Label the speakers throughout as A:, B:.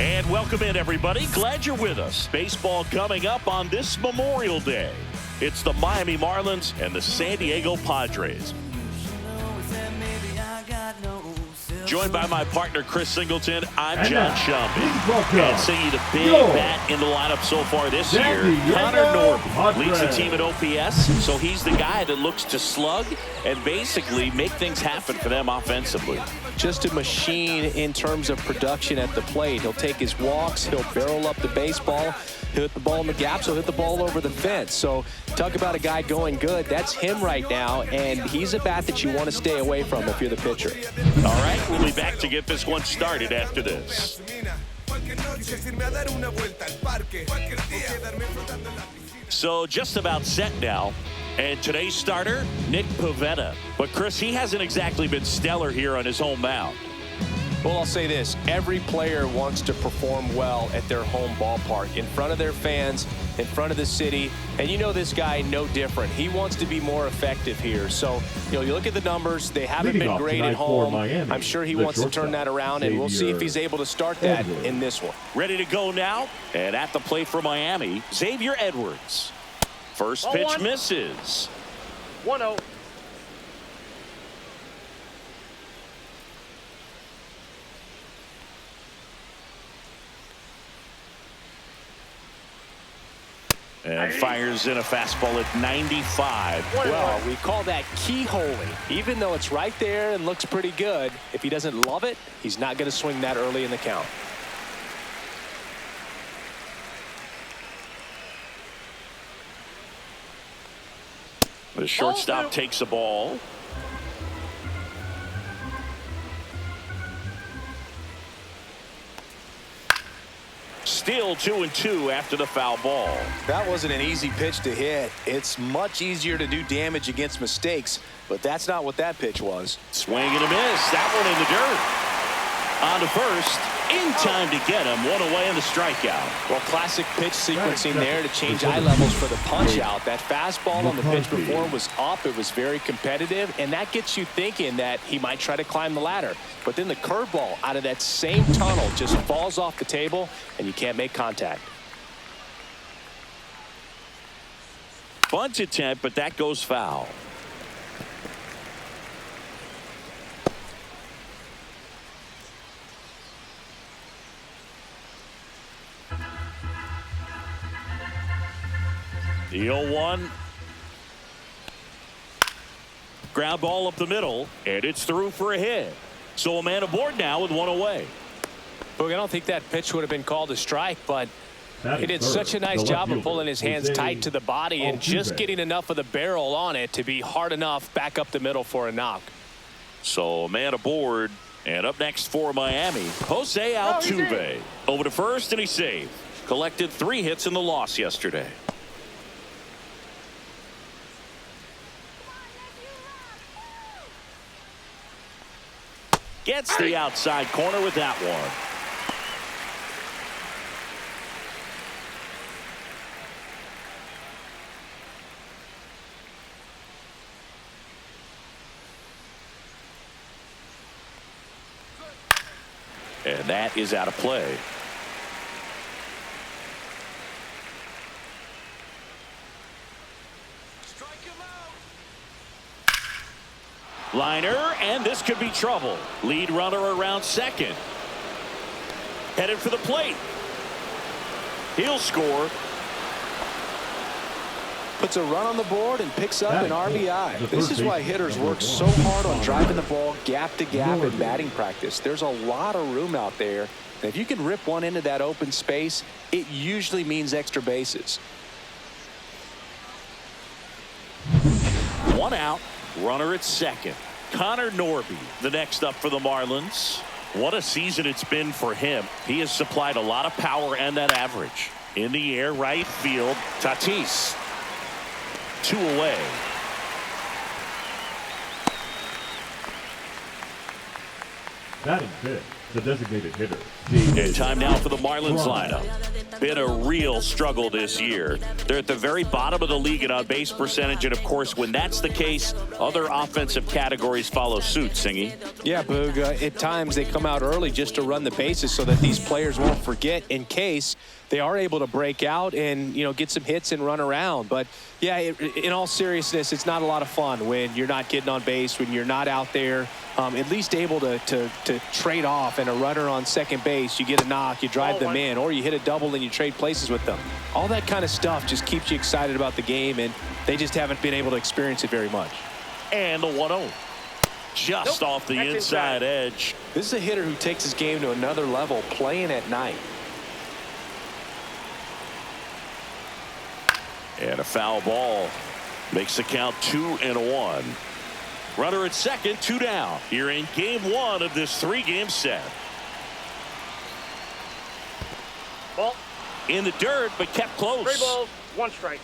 A: And welcome in, everybody. Glad you're with us. Baseball coming up on this Memorial Day. It's the Miami Marlins and the San Diego Padres. Joined by my partner, Chris Singleton, I'm John Shelby. And seeing the big bat in the lineup so far this year, Connor Norby leads the team at OPS, so he's the guy that looks to slug and basically make things happen for them offensively.
B: Just a machine in terms of production at the plate. He'll take his walks, he'll barrel up the baseball, he'll hit the ball in the gaps, he'll hit the ball over the fence. So talk about a guy going good. That's him right now, and he's a bat that you want to stay away from if you're the pitcher.
A: All right, we'll be back to get this one started after this. So just about set now. And today's starter, Nick Pivetta. But, Chris, he hasn't exactly been stellar here on his home mound.
B: Well, I'll say this. Every player wants to perform well at their home ballpark, in front of their fans, in front of the city. And you know this guy no different. He wants to be more effective here. So, you look at the numbers. They haven't been great at home. I'm sure he wants to turn that around, and we'll see if he's able to start that in this one.
A: Ready to go now. And at the plate for Miami, Xavier Edwards. First pitch misses.
C: 1-0.
A: And fires in a fastball at 95.
B: Well, we call that keyholing. Even though it's right there and looks pretty good, if he doesn't love it, he's not going to swing that early in the count.
A: The shortstop takes the ball. Still 2-2 after the foul ball.
B: That wasn't an easy pitch to hit. It's much easier to do damage against mistakes, but that's not what that pitch was.
A: Swing and a miss. That one in the dirt. On to first. In time to get him. One away in the strikeout.
B: Well, classic pitch sequencing there to change eye levels for the punch out. That fastball on the pitch before was up. It was very competitive, and that gets you thinking that he might try to climb the ladder. But then the curveball out of that same tunnel just falls off the table, and you can't make contact.
A: Bunt attempt, but that goes foul. The 0-1. Ground ball up the middle, and it's through for a hit. So a man aboard now with one away.
B: Look, I don't think that pitch would have been called a strike, but he did such a nice job of pulling his hands tight to the body and just getting enough of the barrel on it to be hard enough back up the middle for a knock.
A: So a man aboard, and up next for Miami, Jose Altuve. Over to first, and he saved. Collected 3 hits in the loss yesterday. Gets the outside corner with that one. And that is out of play. Liner, and this could be trouble. Lead runner around second. Headed for the plate. He'll score.
B: Puts a run on the board and picks up an RBI. This is why hitters work so hard on driving the ball gap to gap in batting practice. There's a lot of room out there. And if you can rip one into that open space, it usually means extra bases.
A: One out. Runner at second. Connor Norby, the next up for the Marlins. What a season it's been for him. He has supplied a lot of power and that average. In the air, right field. Tatis. 2 away.
D: Batting fifth,
C: the designated hitter.
A: And time now for the Marlins lineup. Been a real struggle this year. They're at the very bottom of the league in on-base percentage, and of course, when that's the case, other offensive categories follow suit, Singy.
B: Yeah, Boog, at times they come out early just to run the bases so that these players won't forget in case they are able to break out and, you know, get some hits and run around. But, yeah, in all seriousness, it's not a lot of fun when you're not getting on base, when you're not out there, at least able to trade off. And a runner on second base, you get a knock, you drive them in, or you hit a double and you trade places with them. All that kind of stuff just keeps you excited about the game, and they just haven't been able to experience it very much.
A: And the 1-0. Just off the inside edge.
B: This is a hitter who takes his game to another level playing at night.
A: And a foul ball makes the count 2-1. Runner at second, 2 down. Here in game 1 of this 3-game set.
D: Ball.
A: In the dirt, but kept close.
D: 3 balls, 1 strike.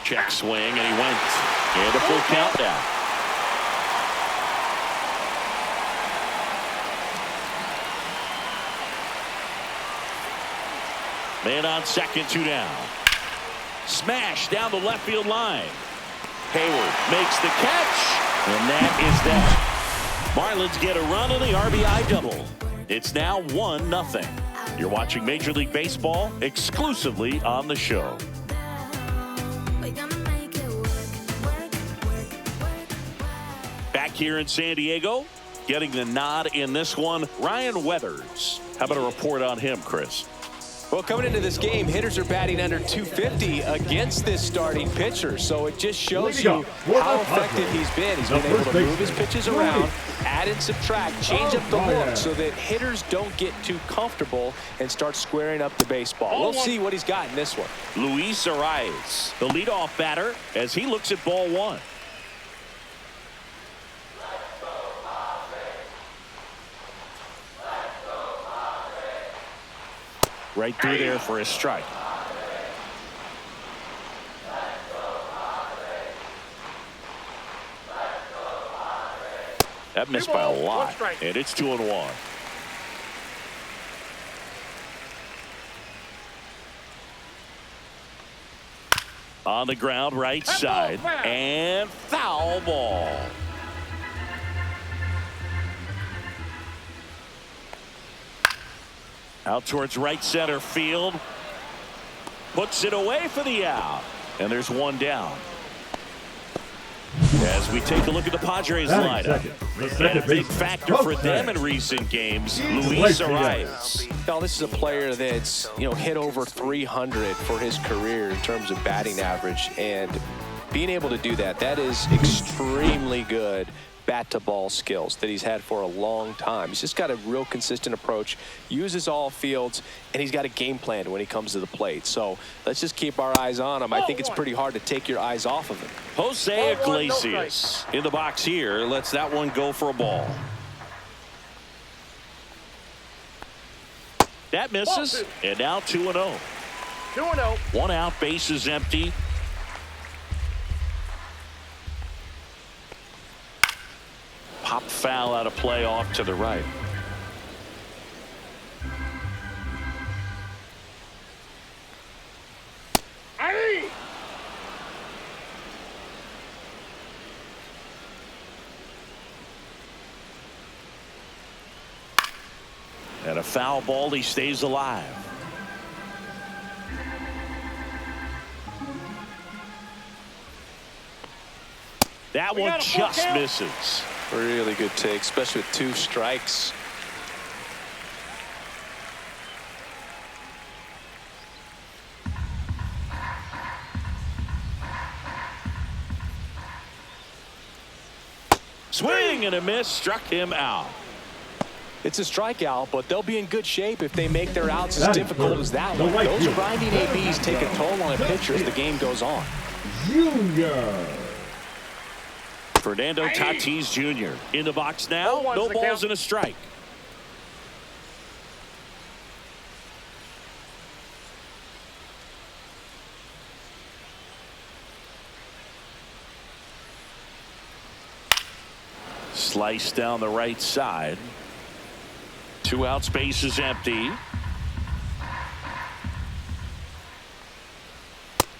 A: Check swing, and he went. And a full count now. Man on second, 2 down. Smash down the left field line. Hayward makes the catch, and that is that. Marlins get a run on the RBI double. It's now 1-0. You're watching Major League Baseball exclusively on the show. Back here in San Diego, getting the nod in this one, Ryan Weathers. How about a report on him, Chris?
B: Well, coming into this game, hitters are batting under 250 against this starting pitcher. So it just shows you how effective he's been. He's been able to move his pitches around, add and subtract, change up the look so that hitters don't get too comfortable and start squaring up the baseball. We'll see what he's got in this one.
A: Luis Arias, the leadoff batter, as he looks at ball 1. Right through there for a strike. That missed by a lot, and it's 2-1. On the ground, right side, and foul ball. Out towards right center field. Puts it away for the out. And there's 1 down. As we take a look at the Padres lineup. And a big factor for them in recent games, Luis Arias.
B: Now, this is a player that's, hit over 300 for his career in terms of batting average. And being able to do that is extremely good bat-to-ball skills that he's had for a long time. He's just got a real consistent approach, uses all fields, and he's got a game plan when he comes to the plate. So let's just keep our eyes on him. I think it's pretty hard to take your eyes off of him.
A: Jose Iglesias in the box here. Lets that one go for a ball. That misses, and now 2-0.
D: 2-0.
A: 1 out, base is empty. Pop foul out of play off to the right. And a foul ball, he stays alive. That one just misses.
B: Really good take, especially with 2 strikes.
A: Swing and a miss, struck him out.
B: It's a strikeout, but they'll be in good shape if they make their outs as difficult as that one. Those grinding ABs take a toll on a pitcher as the game goes on.
C: Junior.
A: Fernando Tatis Jr. in the box now. No balls and a strike. Slice down the right side. 2 outs, base is empty.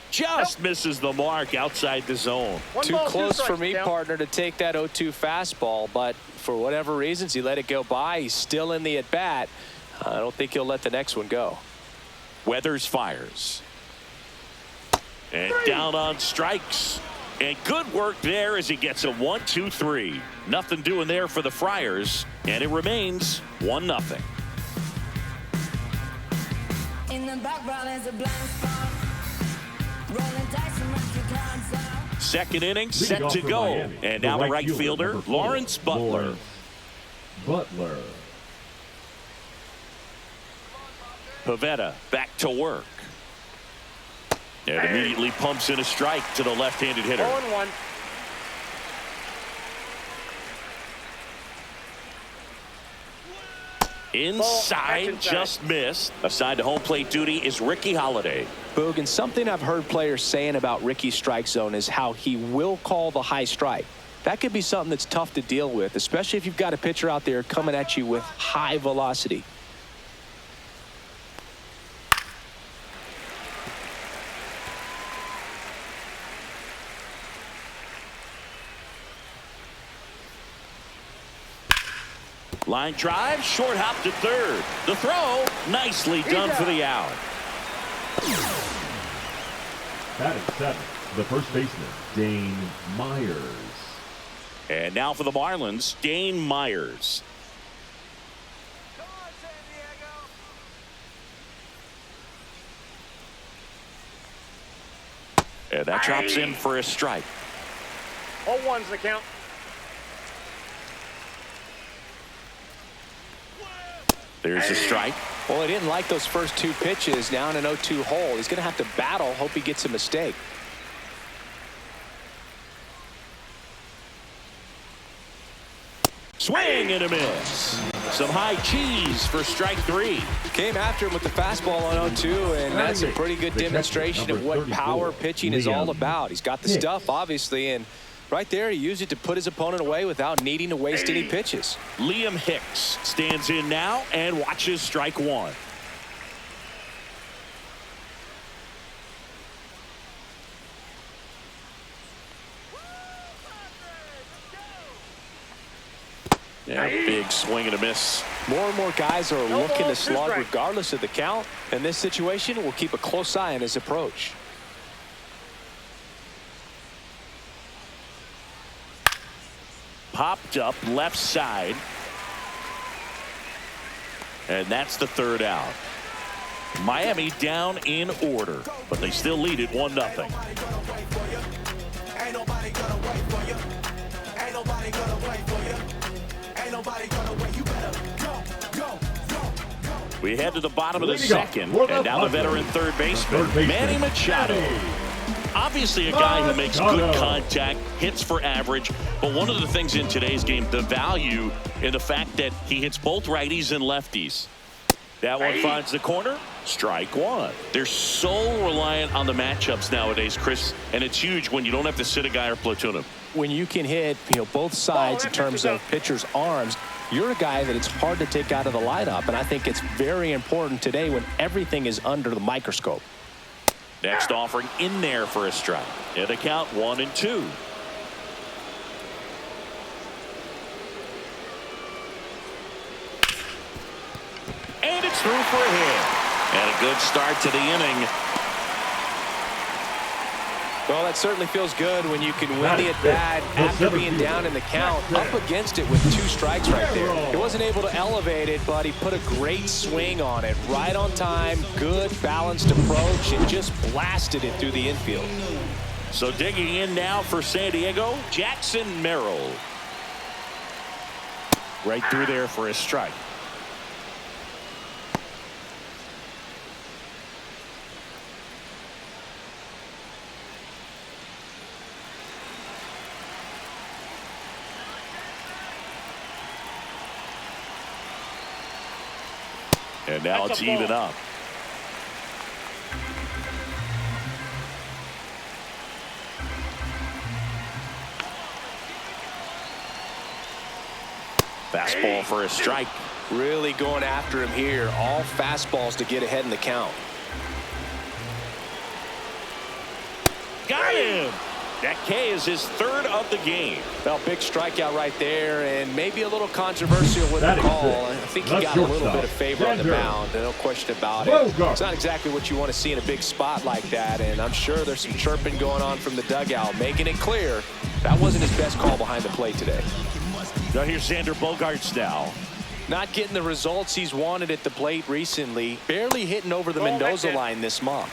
A: Just misses the mark outside the zone.
B: Too close for me, partner, to take that 0-2 fastball, but for whatever reasons, he let it go by. He's still in the at-bat. I don't think he'll let the next one go.
A: Weathers fires. And down on strikes. And good work there as he gets a 1-2-3. Nothing doing there for the Friars, and it remains 1-0.
E: In the background is a blind spot. Rolling dice and mark your cards out.
A: Second inning set to go. And now the right fielder, Lawrence Butler. Pavetta back to work. And immediately pumps in a strike to the left-handed hitter.
D: 0-1.
A: Inside, just missed. Assigned to home plate duty is Ricky Holiday.
B: Boog, and something I've heard players saying about Ricky's strike zone is how he will call the high strike. That could be something that's tough to deal with, especially if you've got a pitcher out there coming at you with high velocity.
A: Line drive, short hop to third. The throw, nicely done for the out.
C: Batting 7, the first baseman, Dane Myers.
A: And now for the Marlins, Dane Myers. And that drops in for a strike.
D: 0-1's the count.
A: There's a strike.
B: Well, he didn't like those first 2 pitches. Now in an 0-2 hole, he's going to have to battle, hope he gets a mistake.
A: Swing and a miss. Some high cheese for strike 3.
B: Came after him with the fastball on 0-2, and that's a pretty good demonstration of what power pitching is all about. He's got the stuff, obviously, and right there, he used it to put his opponent away without needing to waste any pitches.
A: Liam Hicks stands in now and watches strike 1. Yeah, big swing and a miss.
B: More and more guys are looking to slug regardless of the count. In this situation, we'll keep a close eye on his approach.
A: Popped up left side. And that's the third out. Miami down in order, but they still lead it 1-0. We head to the bottom of the second, and now the veteran third baseman, Manny Machado. Obviously a guy who makes good contact, hits for average, but one of the things in today's game, the value in the fact that he hits both righties and lefties. That one finds the corner, strike 1. They're so reliant on the matchups nowadays, Chris, and it's huge when you don't have to sit a guy or platoon him.
B: When you can hit, both sides in terms of pitchers' arms, you're a guy that it's hard to take out of the lineup, and I think it's very important today when everything is under the microscope.
A: Next offering in there for a strike. And the count 1-2. And it's through for a hit. And a good start to the inning.
B: Well, that certainly feels good when you can win the at-bat after being down in the count, up against it with 2 strikes right there. He wasn't able to elevate it, but he put a great swing on it. Right on time, good balanced approach, and just blasted it through the infield.
A: So digging in now for San Diego, Jackson Merrill. Right through there for a strike. And now it's even up. Fastball for a strike.
B: Really going after him here. All fastballs to get ahead in the count.
A: Got him. That K is his third of the game.
B: Well, big strikeout right there, and maybe a little controversial with the call. I think he got a little bit of favor on the mound, no question about it. It's not exactly what you want to see in a big spot like that, and I'm sure there's some chirping going on from the dugout, making it clear that wasn't his best call behind the plate today.
A: Now here's Xander Bogaerts now.
B: Not getting the results he's wanted at the plate recently. Barely hitting over the Mendoza line this month.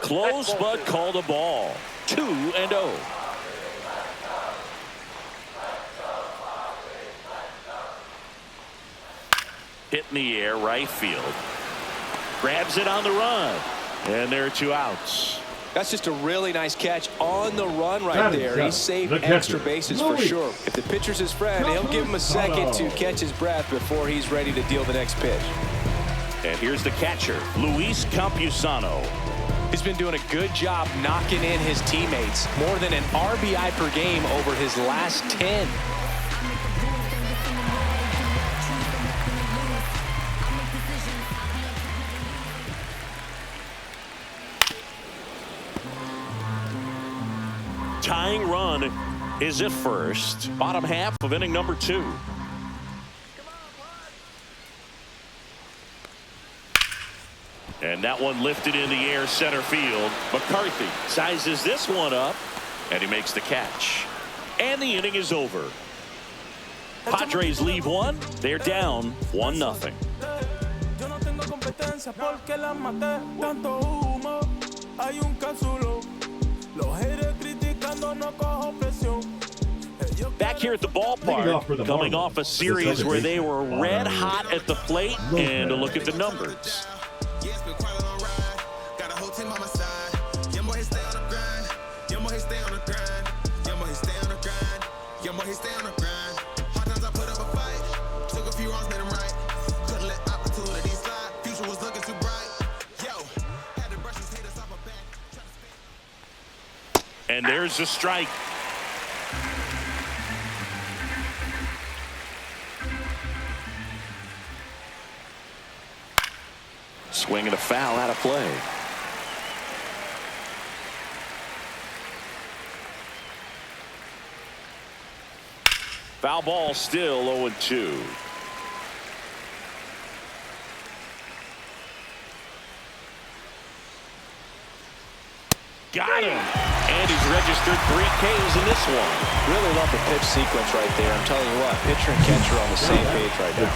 A: Close but called a ball. 2-0. Hit in the air, right field. Grabs it on the run. And there are 2 outs.
B: That's just a really nice catch on the run right there. He saved extra bases for sure. If the pitcher's his friend, he'll give him a second to catch his breath before he's ready to deal the next pitch.
A: And here's the catcher, Luis Campusano.
B: He's been doing a good job knocking in his teammates. More than an RBI per game over his last 10.
A: Tying run is at first. Bottom half of inning number 2. And that one lifted in the air, center field. McCarthy sizes this one up, and he makes the catch. And the inning is over. Padres leave one. They're down 1-0. Back here at the ballpark, coming off a series where they were red hot at the plate, and a look at the numbers. And there's a strike. Swing and a foul out of play. Foul ball, still 0-2. Got him. And he's registered 3 Ks in this one.
B: Really love the pitch sequence right there. I'm telling you what, pitcher and catcher on the same page right now.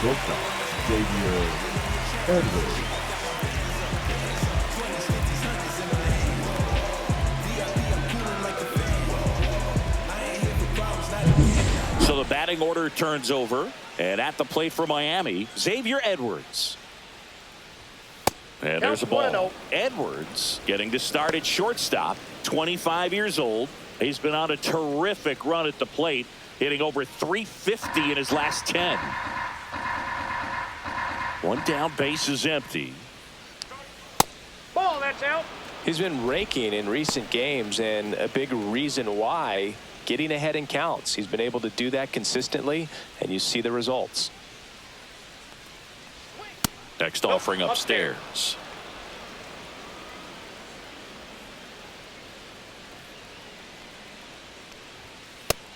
A: So the batting order turns over, and at the plate for Miami, Xavier Edwards. And there's a ball. Edwards getting to start at shortstop, 25 years old. He's been on a terrific run at the plate, hitting over 350 in his last 10. One down, base is empty.
D: Ball, that's out.
B: He's been raking in recent games, and a big reason why, getting ahead in counts. He's been able to do that consistently, and you see the results.
A: Next offering upstairs.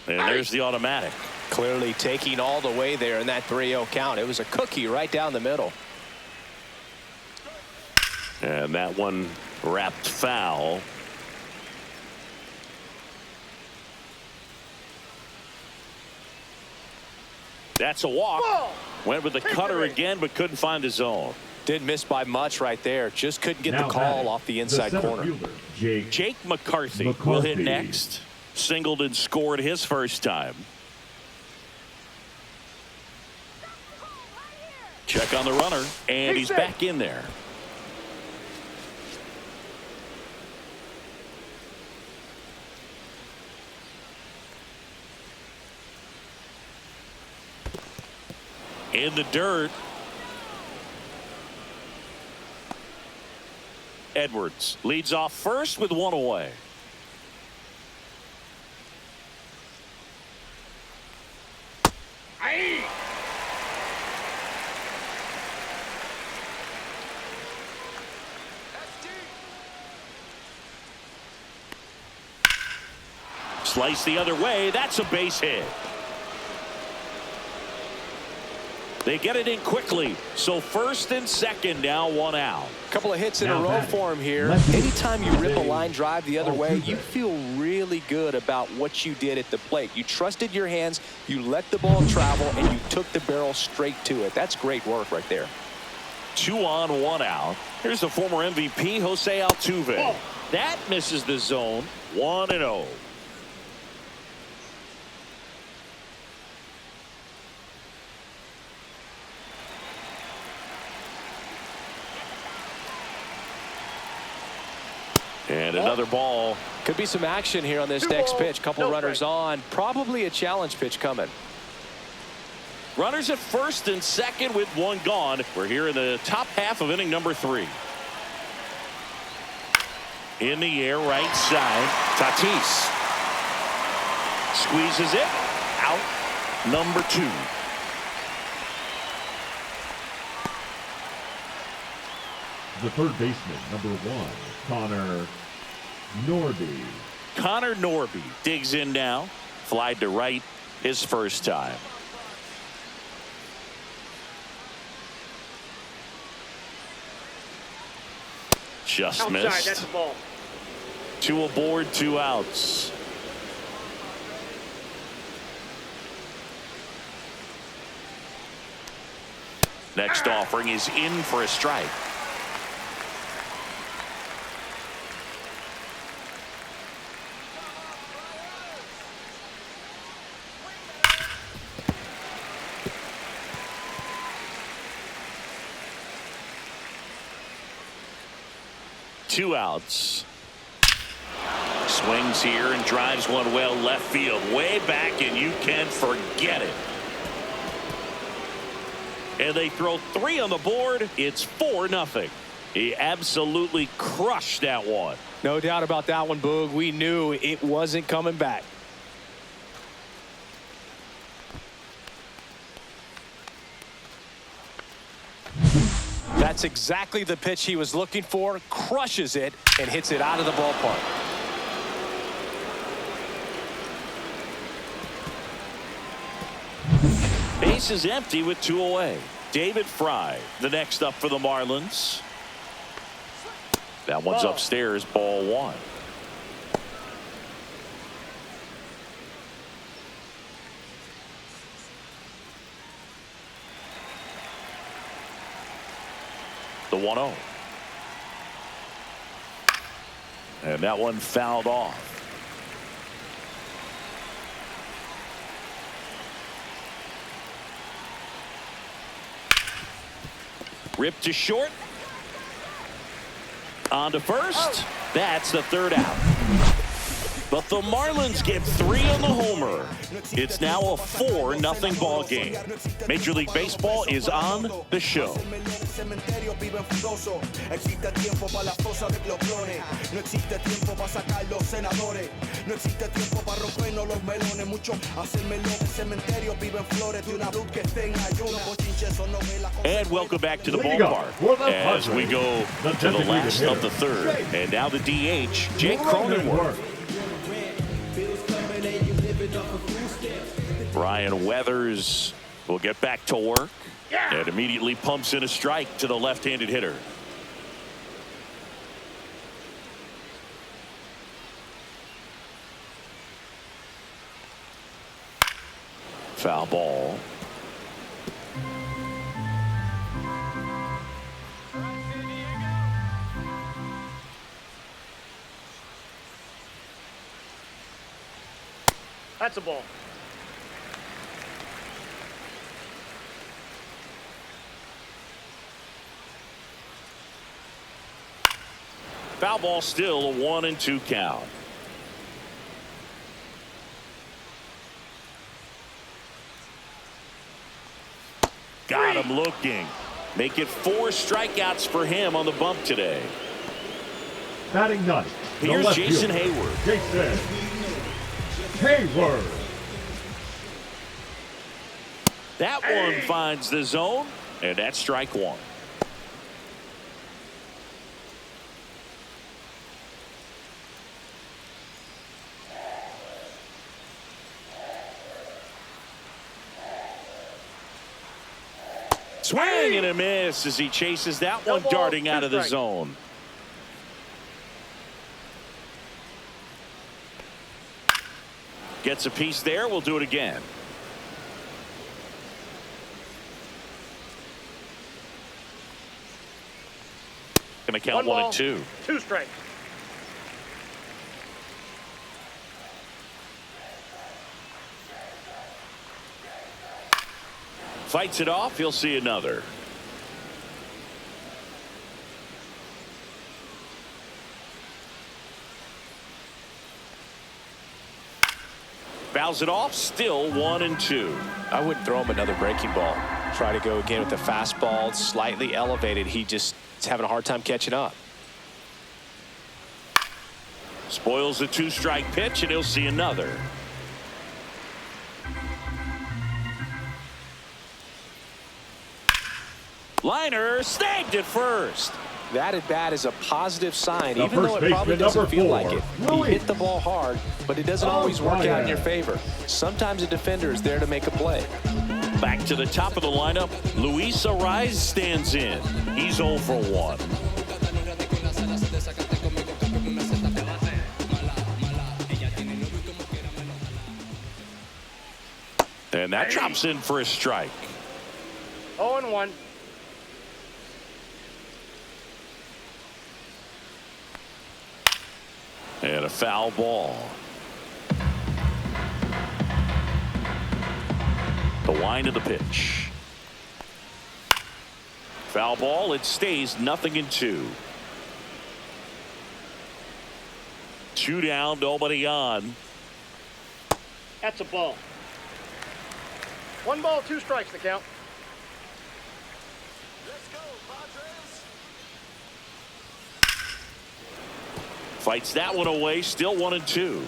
A: And there's the automatic.
B: Clearly taking all the way there in that 3-0 count. It was a cookie right down the middle.
A: And that one wrapped foul. That's a walk. Went with the cutter again, but couldn't find his zone.
B: Did miss by much right there. Just couldn't get the call off the inside corner.
A: Jake McCarthy will hit next. Singled and scored his first time. Check on the runner, and he's back in there. In the dirt. Edwards leads off first with one away. Slice the other way. That's a base hit. They get it in quickly. So first and second, now one out.
B: Couple of hits in a row for him here. Anytime you rip a line drive the other way, you feel really good about what you did at the plate. You trusted your hands, you let the ball travel, and you took the barrel straight to it. That's great work right there.
A: 2 on, 1 out. Here's the former MVP, Jose Altuve. That misses the zone. 1-0. And another ball.
B: Could be some action here on this next pitch. Couple runners on. Probably a challenge pitch coming.
A: Runners at first and second with one gone. We're here in the top half of inning number 3. In the air, right side. Tatis squeezes it out. Number 2.
C: The third baseman, number 1, Connor Norby.
A: Connor Norby digs in now. Fly to right his first time. Just
D: Outside,
A: missed.
D: that's a ball.
A: 2 aboard, 2 outs. Next offering is in for a strike. Two outs. Swings here and drives one well left field, way back, and you can forget it. And they throw 3 on the board. It's 4-0. He absolutely crushed that one.
B: No doubt about that one, Boog. We knew it wasn't coming back. That's exactly the pitch he was looking for. Crushes it and hits it out of the ballpark.
A: Base is empty with 2 away. David Fry, the next up for the Marlins. That one's upstairs, ball 1. The 1-0. And that one fouled off. Ripped to short. On to first. That's the 3rd out. But the Marlins get 3 on the homer. It's now a 4-0 ball game. Major League Baseball is on the show. And welcome back to the ballpark as we go to the last of the 3rd. And now the DH, Jake Cronenworth. Brian Weathers will get back to work and immediately pumps in a strike to the left-handed hitter. Foul ball.
D: That's a ball.
A: Foul ball, still a 1-2 count. got him looking. Make it 4 strikeouts for him on the bump today.
C: Batting ninth, the
A: Here's
C: left
A: Jason
C: fielder,
A: Hayward.
C: Jason Hayward.
A: That one finds the zone, and that's strike 1. Swing and a miss as he chases that one darting out of the zone. Gets a piece there. We'll do it again. Going to count 1 and 2.
D: 2 strikes.
A: Fights it off. He'll see another. Fouls it off. Still 1 and 2.
B: I wouldn't throw him another breaking ball. Try to go again with the fastball, slightly elevated. He just is having a hard time catching up.
A: Spoils the 2-strike pitch, and he'll see another. Liner snagged at first.
B: That at bat is a positive sign,
C: The
B: even though
C: first
B: it probably
C: baseman,
B: doesn't feel
C: number
B: like it.
C: 4,
B: He hit the ball hard, but it doesn't always work out in your favor. Sometimes a defender is there to make a play.
A: Back to the top of the lineup, Luis Arraez stands in. He's 0 for 1. And that drops in for a strike.
D: 0 and 1.
A: And a foul ball. The wind of the pitch. Foul ball. It stays 0-2. 2 down, nobody on.
D: That's a ball. 1 ball, 2 strikes to count.
A: Fights that one away. Still 1 and 2.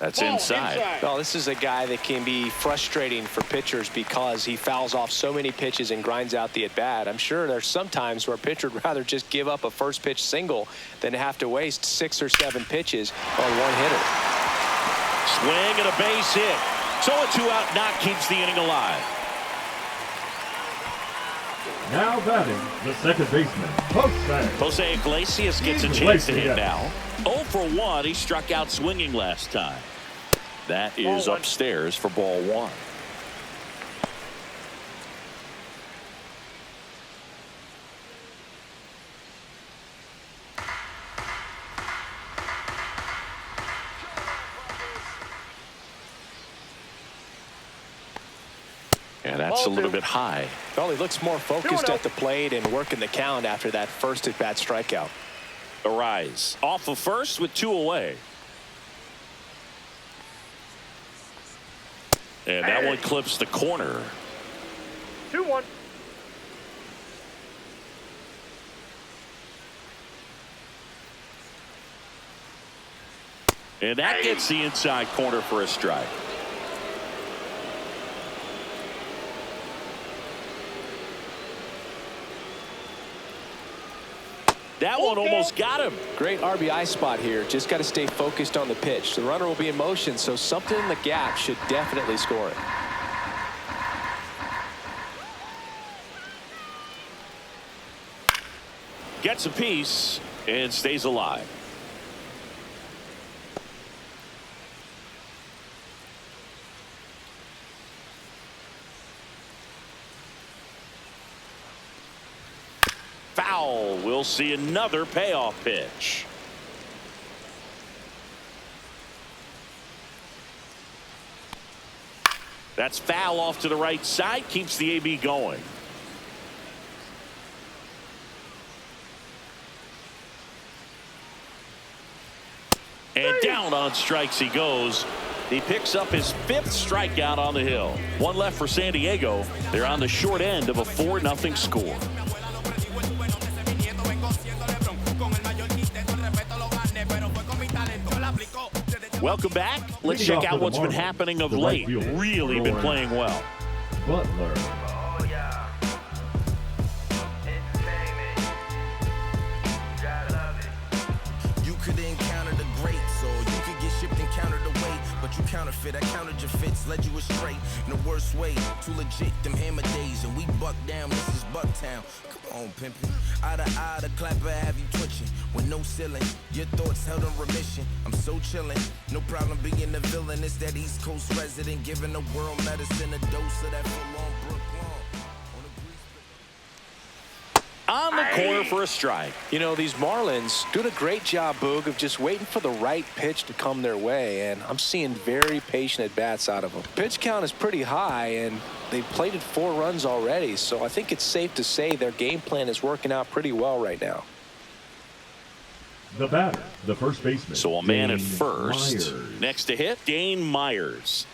A: That's inside.
B: Well, this is a guy that can be frustrating for pitchers because he fouls off so many pitches and grinds out the at-bat. I'm sure there's some times where a pitcher would rather just give up a first pitch single than have to waste 6 or 7 pitches on one hitter.
A: Swing and a base hit. So a 2-out knock keeps the inning alive.
C: Now batting, the second baseman,
A: Jose Iglesias gets a chance to hit now. 0 for 1. He struck out swinging last time. That is upstairs for ball 1. And that's a little bit high.
B: Well, he looks more focused at the plate and working the count after that first at-bat strikeout.
A: Arraez off of first with 2 away. And that one clips the corner.
D: 2-1.
A: And that gets the inside corner for a strike. That one almost got him.
B: Great RBI spot here. Just got to stay focused on the pitch. The runner will be in motion, so something in the gap should definitely score it.
A: Gets a piece and stays alive. Foul. We'll see another payoff pitch. That's foul off to the right side. Keeps the AB going. And down on strikes he goes. He picks up his 5th strikeout on the hill. One left for San Diego. They're on the short end of a 4-0 score. Welcome back. Let's check out what's been happening of late. Really been playing well.
C: Butler.
F: You could encounter the greats, or you could get shipped and countered away. But you counterfeit, I countered your fits, led you astray in the worst way. Too legit, them hammer days, and we buck down. This is Bucktown. Come on, pimpin'. Eye to eye, the clapper have you twitching with no ceiling. Your thoughts held in remission. I'm so chillin', no problem being the villain. It's that East Coast resident giving the world medicine, a dose of that full-on Brooklyn.
A: On the corner for a strike.
B: You know, these Marlins doing a great job, Boog, of just waiting for the right pitch to come their way, and I'm seeing very patient at-bats out of them. Pitch count is pretty high, and they've plated 4 runs already, so I think it's safe to say their game plan is working out pretty well right now.
C: The batter, the first baseman.
A: So a man at
C: Dane
A: first.
C: Myers.
A: Next to hit, Dane Myers.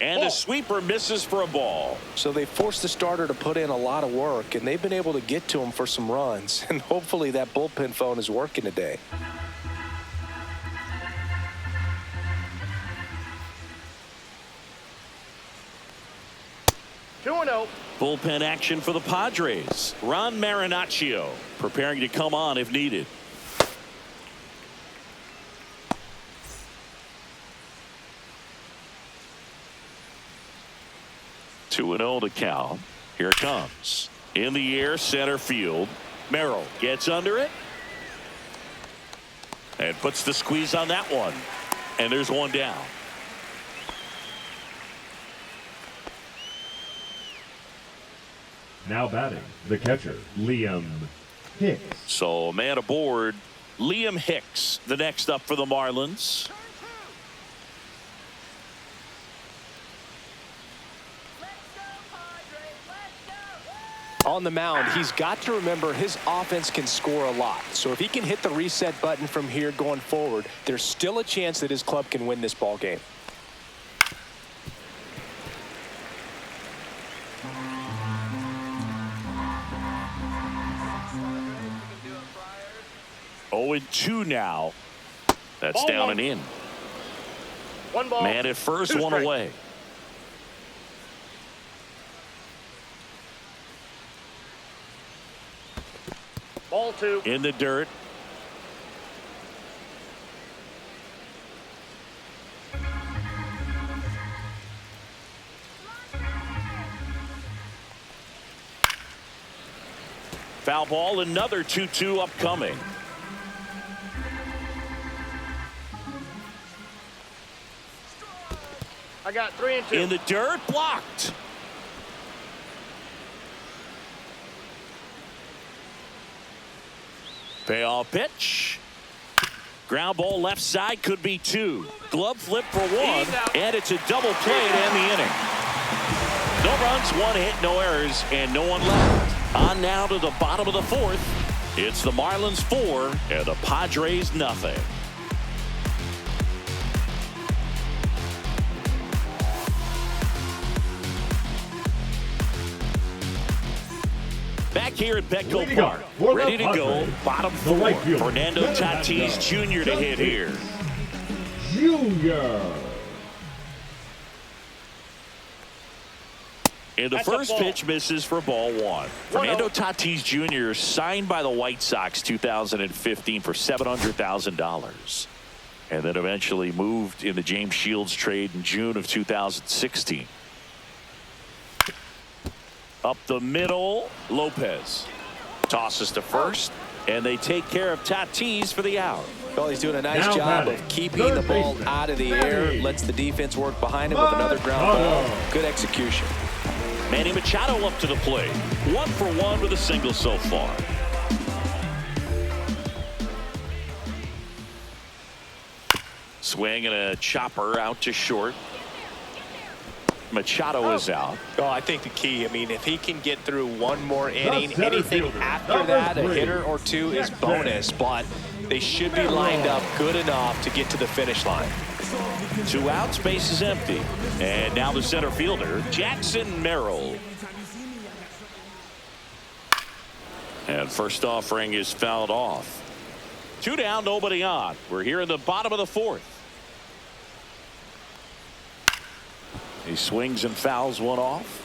A: And the sweeper misses for a ball.
B: So they forced the starter to put in a lot of work, and they've been able to get to him for some runs. And hopefully that bullpen phone is working today.
D: Two and 0.
A: Bullpen action for the Padres. Ron Marinaccio preparing to come on if needed. Two and 0 to count. Here it comes. In the air, center field. Merrill gets under it. And puts the squeeze on that one. And there's one down.
C: Now batting, the catcher, Liam Hicks.
A: So man aboard, Liam Hicks, the next up for the Marlins.
B: On the mound, he's got to remember his offense can score a lot. So if he can hit the reset button from here going forward, there's still a chance that his club can win this ball game.
A: Oh, and 2 now. That's
D: Ball
A: down
D: one.
A: and in.
D: One ball.
A: Man at first,
D: 2
A: one
D: strikes.
A: away.
D: Ball 2.
A: In the dirt. Foul ball, another 2-2 upcoming.
D: I got 3 and 2.
A: In the dirt, blocked. Payoff pitch. Ground ball left side, could be 2. Glove flip for 1, and it's a double play to end the inning. No runs, 1 hit, no errors, and no one left. On now to the bottom of the 4th. It's the Marlins 4 and the Padres nothing. Back here at Petco Park, ready to go, bottom 4.
C: right fielder,
A: Fernando Tatis Jr. to hit here.
C: Junior.
A: And the
D: That's a
A: first
D: ball.
A: pitch misses for ball 1. Fernando Tatis Jr. signed by the White Sox 2015 for $700,000. And then eventually moved in the James Shields trade in June of 2016. Up the middle, Lopez tosses to first, and they take care of Tatis for the out.
B: Well, he's doing a nice
C: Now
B: job
C: batting,
B: of keeping the ball
C: baseman,
B: out of the air,
C: Manny
B: lets the defense work behind him with another ground ball.
C: Machado.
B: Good execution.
A: Manny Machado up to the plate. 1 for 1 with a single so far. Swing and a chopper out to short. Machado is out.
B: Oh, I think the key, I mean, if he can get through one more inning,
C: center
B: anything
C: fielder,
B: after
C: number
B: that, a
C: 3,
B: hitter or 2 is
C: Jackson.
B: bonus. But They should be lined up good enough to get to the finish line.
A: 2 outs, base is empty. And now the center fielder, Jackson Merrill. And first offering is fouled off. 2 down, nobody on. We're here in the bottom of the 4th. He swings and fouls one off.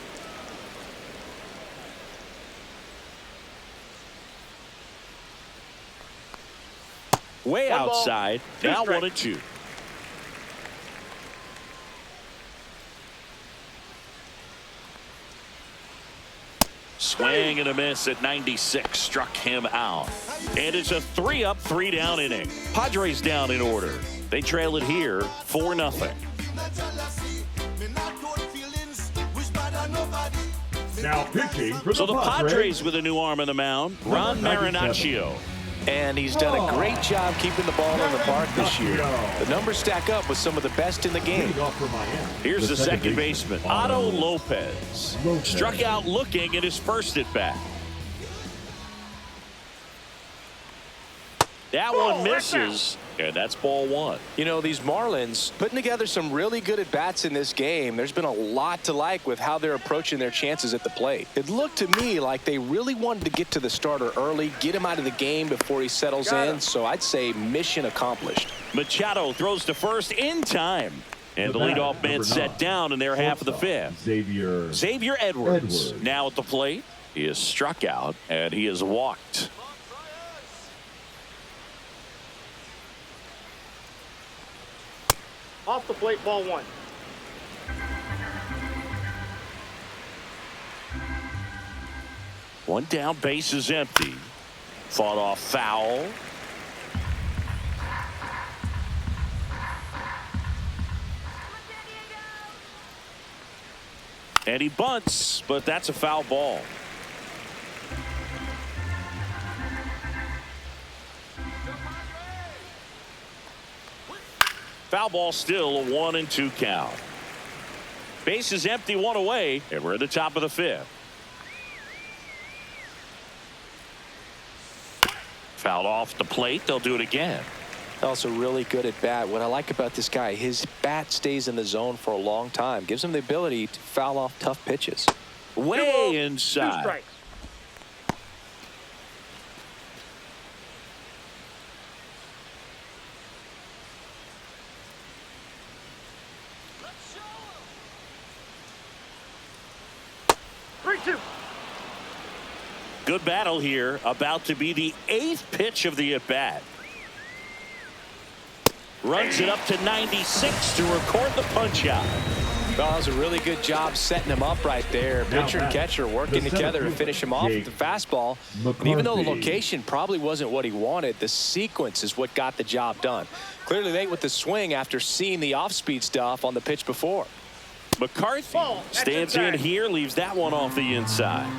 A: Way
D: One ball,
A: outside.
D: 2
A: Now
D: strikes.
A: 1-2. Swing and a miss at 96. Struck him out. And it's a 3-up, 3-down inning. Padres down in order. They trail it here 4-0.
C: Now pitching for
A: So the Padres with a new arm in the mound, Ron Marinaccio.
B: And he's done a great job keeping the ball in the park this year. The numbers stack up with some of the best in the game.
A: Here's the second baseman, Otto Lopez. Struck out looking at his first at bat. That one misses, and that's ball 1.
B: You know, these Marlins putting together some really good at-bats in this game. There's been a lot to like with how they're approaching their chances at the plate. It looked to me like they really wanted to get to the starter early, get him out of the game before he settles in. So I'd say mission accomplished.
A: Machado throws to first in time. And the leadoff man set down in their half of the 5th. Xavier Edwards now at the plate. He is struck out, and he is walked.
D: Off the plate, ball 1.
A: One down, base is empty. Fought off foul. And he bunts, but that's a foul ball. Foul ball, still a 1-2 count. Base is empty, 1 away, and we're at the top of the 5th. Fouled off the plate. They'll do it again.
B: Also really good at bat. What I like about this guy, his bat stays in the zone for a long time. Gives him the ability to foul off tough pitches.
A: Way
D: 2
A: inside.
D: strikes.
A: Good battle here. About to be the 8th pitch of the at-bat. Runs it up to 96 to record the punch-out.
B: Well, that was a really good job setting him up right there. Pitcher and catcher working together to finish him off with the fastball. And even though the location probably wasn't what he wanted, the sequence is what got the job done. Clearly late with the swing after seeing the off-speed stuff on the pitch before.
A: McCarthy stands in here, leaves that one off the inside.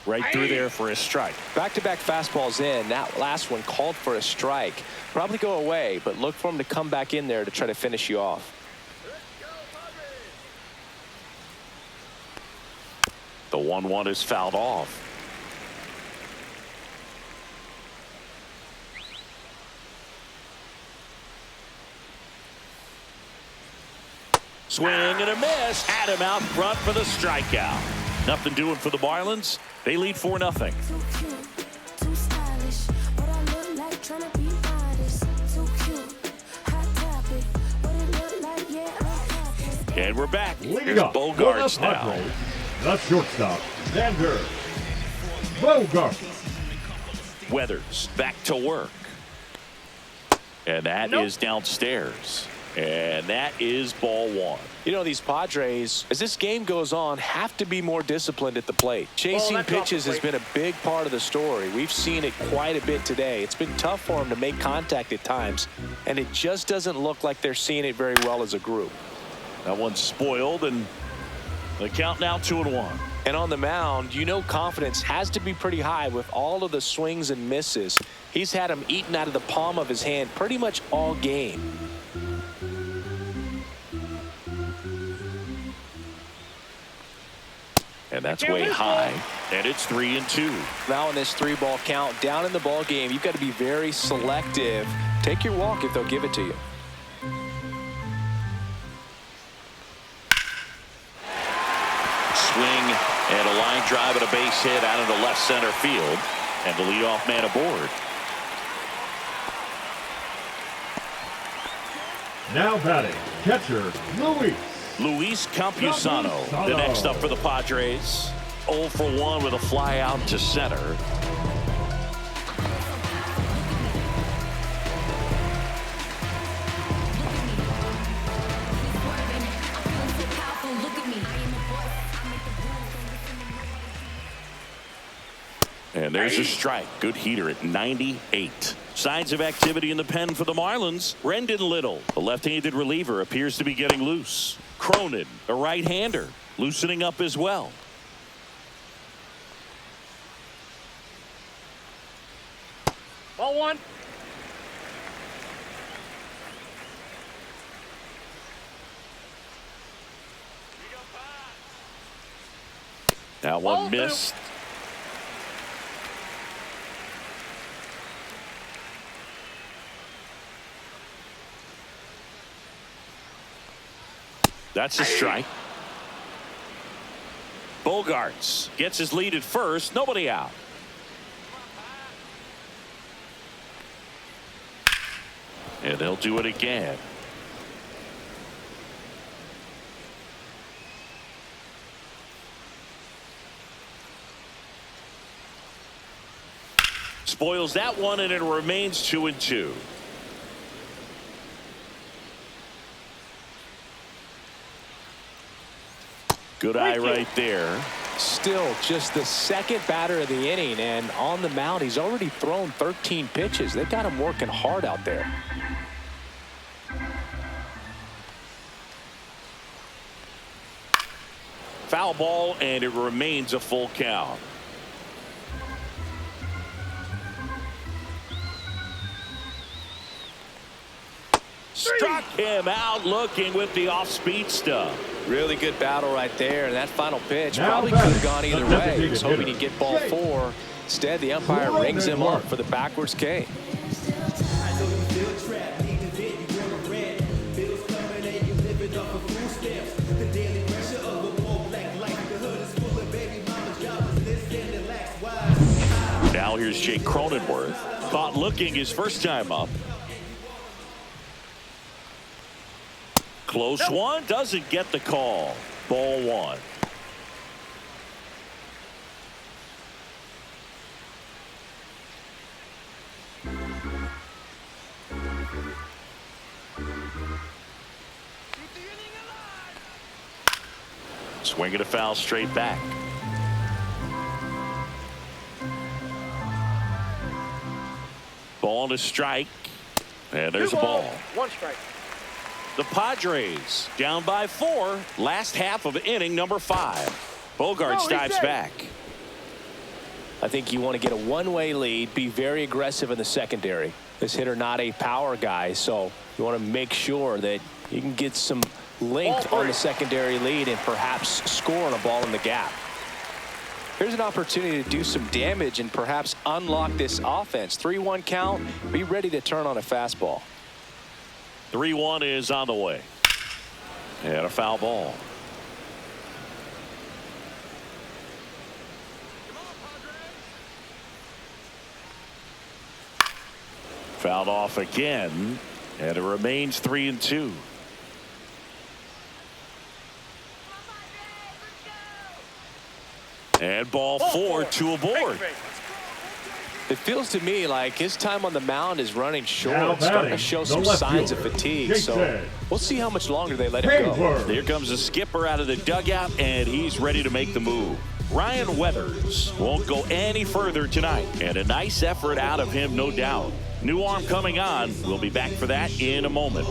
A: Right through there for a strike.
B: Back-to-back fastballs in. That last one called for a strike. Probably go away, but look for him to come back in there to try to finish you off.
A: The 1-1 is fouled off. Swing and a miss. Had him out front for the strikeout. Nothing doing for the Marlins. They lead 4-0.
E: Too cute, too stylish. What I look like tryna be modest. Too cute, hot topic. What it look like, yeah, I'm happy.
A: And we're back.
C: Leading
A: Here's
C: up
A: Bogarts
C: for the
A: now.
C: Padres, the shortstop, Xander Bogaerts.
A: Weathers back to work. And that is downstairs. And that is ball 1.
B: You know, these Padres, as this game goes on, have to be more disciplined at the plate. Chasing pitches has been a big part of the story. We've seen it quite a bit today. It's been tough for them to make contact at times, and it just doesn't look like they're seeing it very well as a group.
A: That one's spoiled, and the count now 2-1.
B: And on the mound, you know confidence has to be pretty high with all of the swings and misses. He's had them eaten out of the palm of his hand pretty much all game.
A: And that's way high. And it's 3-2.
B: Now in this 3-ball count, down in the ball game, you've got to be very selective. Take your walk if they'll give it to you.
A: Swing and a line drive and a base hit out into left center field. And the leadoff man aboard.
C: Now batting, catcher,
A: Luis Campusano, the next up for the Padres. 0 for 1 with a fly out to center. And there's a strike. Good heater at 98. Signs of activity in the pen for the Marlins. Brendan Little, the left-handed reliever, appears to be getting loose. Cronin, a right-hander, loosening up as well.
D: Ball 1.
A: That one missed. That's a strike. Bogarts gets his lead at first. Nobody out. And they'll do it again. Spoils that one, and it remains 2-2. Good eye right there.
B: Still just the second batter of the inning, and on the mound he's already thrown 13 pitches. They got him working hard out there.
A: Foul ball, and it remains a full count. Struck him out looking with the off-speed stuff.
B: Really good battle right there, and that final pitch
C: Now
B: probably could have gone either way. He was hoping he'd get ball 4. Instead, the umpire rings him up for the backwards K.
A: Now here's Jake Cronenworth. Caught looking his first time up. Close one, doesn't get the call. Ball 1. Swinging a foul straight back. Ball to strike. And there's a ball.
D: 1 strike.
A: The Padres down by 4. Last half of inning number 5. Bogarts dives back.
B: I think you want to get a one-way lead, be very aggressive in the secondary. This hitter not a power guy, so you want to make sure that you can get some length on the secondary lead and perhaps score on a ball in the gap. Here's an opportunity to do some damage and perhaps unlock this offense. 3-1 count. Be ready to turn on a fastball.
A: 3-1 is on the way. And a foul ball. Fouled off again, and it remains 3-2. And ball 4, 2 aboard.
B: It feels to me like his time on the mound is running short, starting to show some signs of fatigue. So we'll see how much longer they let him go.
A: Here comes the skipper out of the dugout, and he's ready to make the move. Ryan Weathers won't go any further tonight, and a nice effort out of him, no doubt. New arm coming on. We'll be back for that in a moment.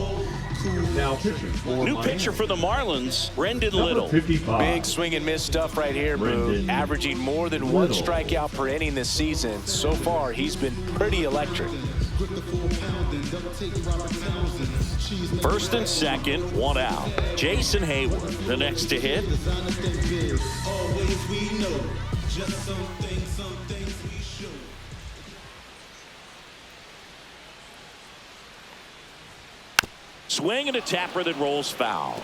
A: New pitcher for the Marlins, Brendan Little.
C: 55.
B: Big swing and miss stuff right here, Boo. Averaging more than 1 strikeout per inning this season. So far, he's been pretty electric.
A: First and second, one out. Jason Hayward, the next to hit. Swing and a tapper that rolls foul.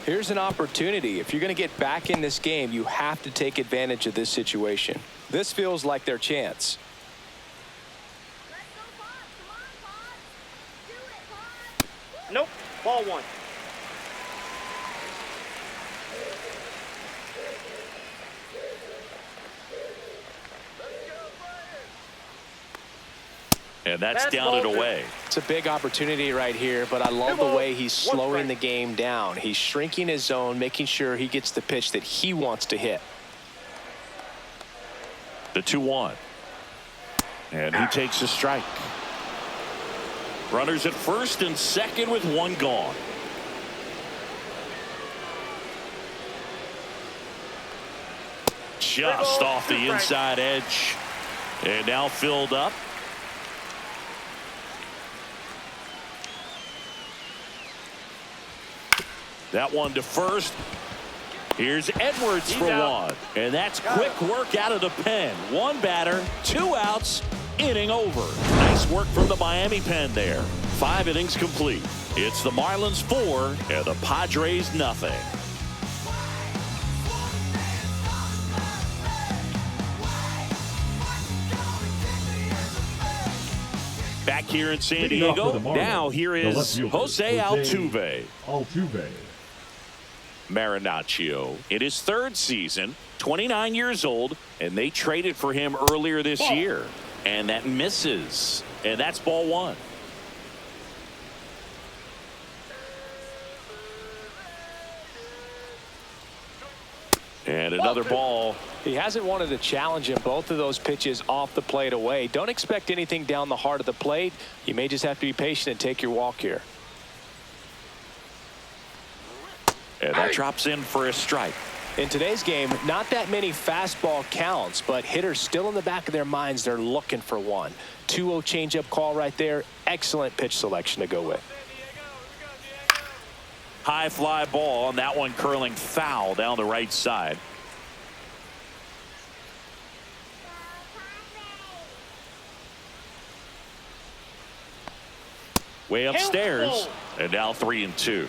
B: Here's an opportunity. If you're going to get back in this game, you have to take advantage of this situation. This feels like their chance.
D: Nope. Ball one.
A: And that's down and away.
B: It's a big opportunity right here, but I love the way he's slowing the game down. He's shrinking his zone, making sure he gets the pitch that he wants to hit.
A: The 2-1. And he takes a strike. Runners at first and second with one gone. Just off the inside edge. And now filled up. That one to first. Here's Edwards for one. And that's quick work out of the pen. One batter, 2 outs, inning over. Nice work from the Miami pen there. 5 innings complete. It's the Marlins 4 and the Padres nothing. Back here in San Diego, now here is Jose Altuve. Marinaccio in his 3rd season, 29 years old, and they traded for him earlier this year. And that misses. And that's ball one. And another ball.
B: He hasn't wanted to challenge him. Both of those pitches off the plate away. Don't expect anything down the heart of the plate. You may just have to be patient and take your walk here.
A: And that drops in for a strike.
B: In today's game, not that many fastball counts, but hitters still in the back of their minds, they're looking for one. 2-0 changeup call right there. Excellent pitch selection to go with.
A: High fly ball, and that one curling foul down the right side. Way upstairs, and now 3-2.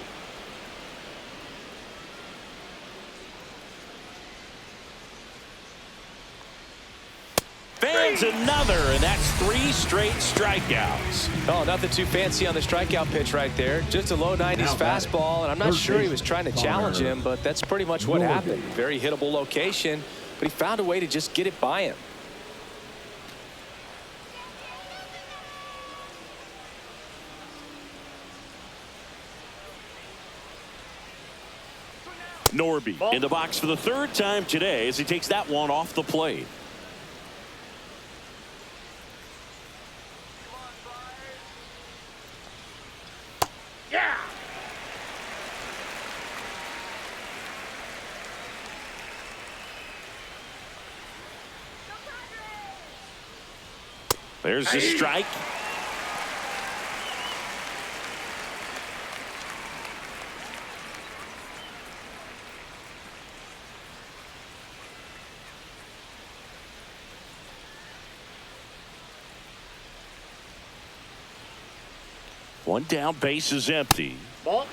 A: Fans another, and that's 3 straight strikeouts.
B: Oh, nothing too fancy on the strikeout pitch right there. Just a low 90s fastball, and I'm not sure he was trying to challenge him, but that's pretty much what happened. Very hittable location, but he found a way to just get it by him.
A: Norby in the box for the 3rd time today as he takes that one off the plate.
D: Yeah.
A: There's the strike. One down, base is empty.
D: Ball.